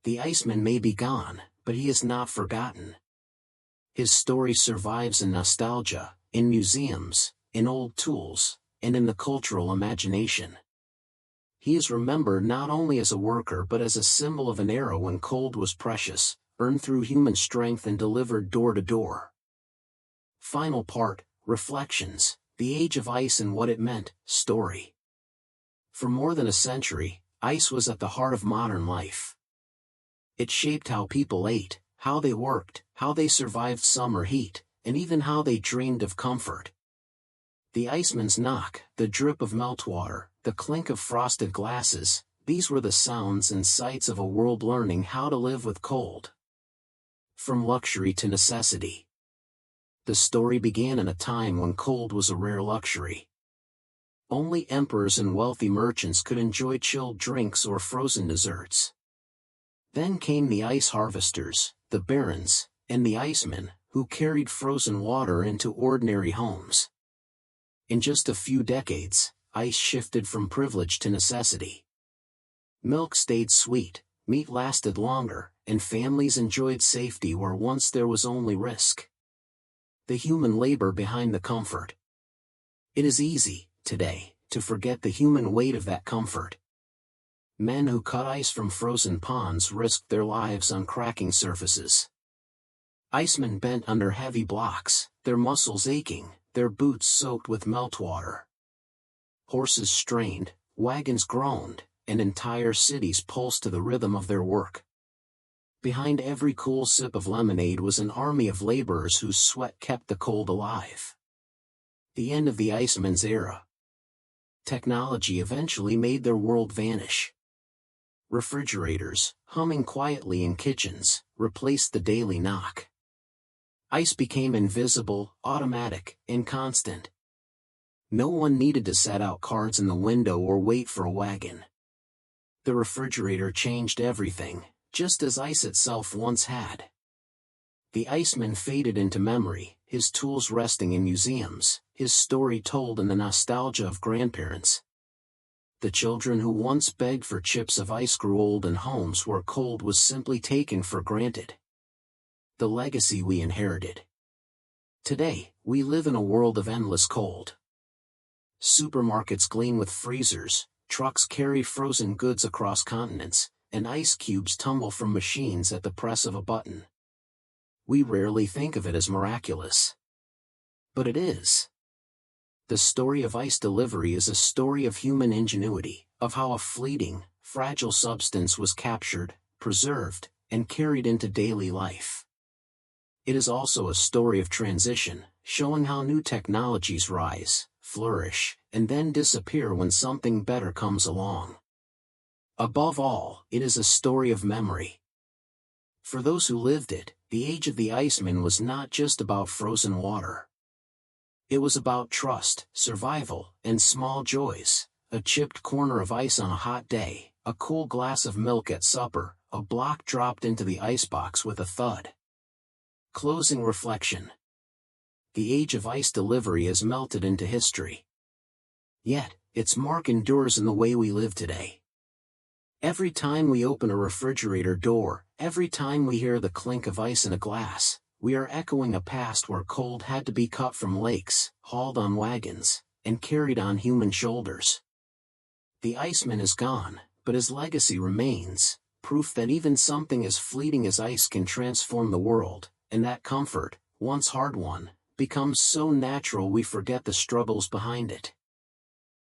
The Iceman may be gone, but he is not forgotten. His story survives in nostalgia, in museums, in old tools, and in the cultural imagination. He is remembered not only as a worker but as a symbol of an era when cold was precious, earned through human strength and delivered door to door. Final part, Reflections, the Age of Ice and What It Meant, Story. For more than a century, ice was at the heart of modern life. It shaped how people ate, how they worked, how they survived summer heat, and even how they dreamed of comfort. The Iceman's knock, the drip of meltwater, the clink of frosted glasses, these were the sounds and sights of a world learning how to live with cold. From luxury to necessity. The story began in a time when cold was a rare luxury. Only emperors and wealthy merchants could enjoy chilled drinks or frozen desserts. Then came the ice harvesters, the barons, and the icemen, who carried frozen water into ordinary homes. In just a few decades, ice shifted from privilege to necessity. Milk stayed sweet, meat lasted longer, and families enjoyed safety where once there was only risk. The human labor behind the comfort. It is easy, today, to forget the human weight of that comfort. Men who cut ice from frozen ponds risked their lives on cracking surfaces. Icemen bent under heavy blocks, their muscles aching, their boots soaked with meltwater. Horses strained, wagons groaned, and entire cities pulsed to the rhythm of their work. Behind every cool sip of lemonade was an army of laborers whose sweat kept the cold alive. The end of the Iceman's era. Technology eventually made their world vanish. Refrigerators, humming quietly in kitchens, replaced the daily knock. Ice became invisible, automatic, and constant. No one needed to set out cards in the window or wait for a wagon. The refrigerator changed everything, just as ice itself once had. The Iceman faded into memory, his tools resting in museums, his story told in the nostalgia of grandparents. The children who once begged for chips of ice grew old and homes where cold was simply taken for granted. The legacy we inherited. Today, we live in a world of endless cold. Supermarkets gleam with freezers, trucks carry frozen goods across continents, and ice cubes tumble from machines at the press of a button. We rarely think of it as miraculous. But it is. The story of ice delivery is a story of human ingenuity, of how a fleeting, fragile substance was captured, preserved, and carried into daily life. It is also a story of transition, showing how new technologies rise, flourish, and then disappear when something better comes along. Above all, it is a story of memory. For those who lived it, the age of the Iceman was not just about frozen water. It was about trust, survival, and small joys: a chipped corner of ice on a hot day, a cool glass of milk at supper, a block dropped into the icebox with a thud. Closing reflection. The age of ice delivery has melted into history. Yet, its mark endures in the way we live today. Every time we open a refrigerator door, every time we hear the clink of ice in a glass, we are echoing a past where cold had to be cut from lakes, hauled on wagons, and carried on human shoulders. The Iceman is gone, but his legacy remains, proof that even something as fleeting as ice can transform the world, and that comfort, once hard-won, becomes so natural we forget the struggles behind it.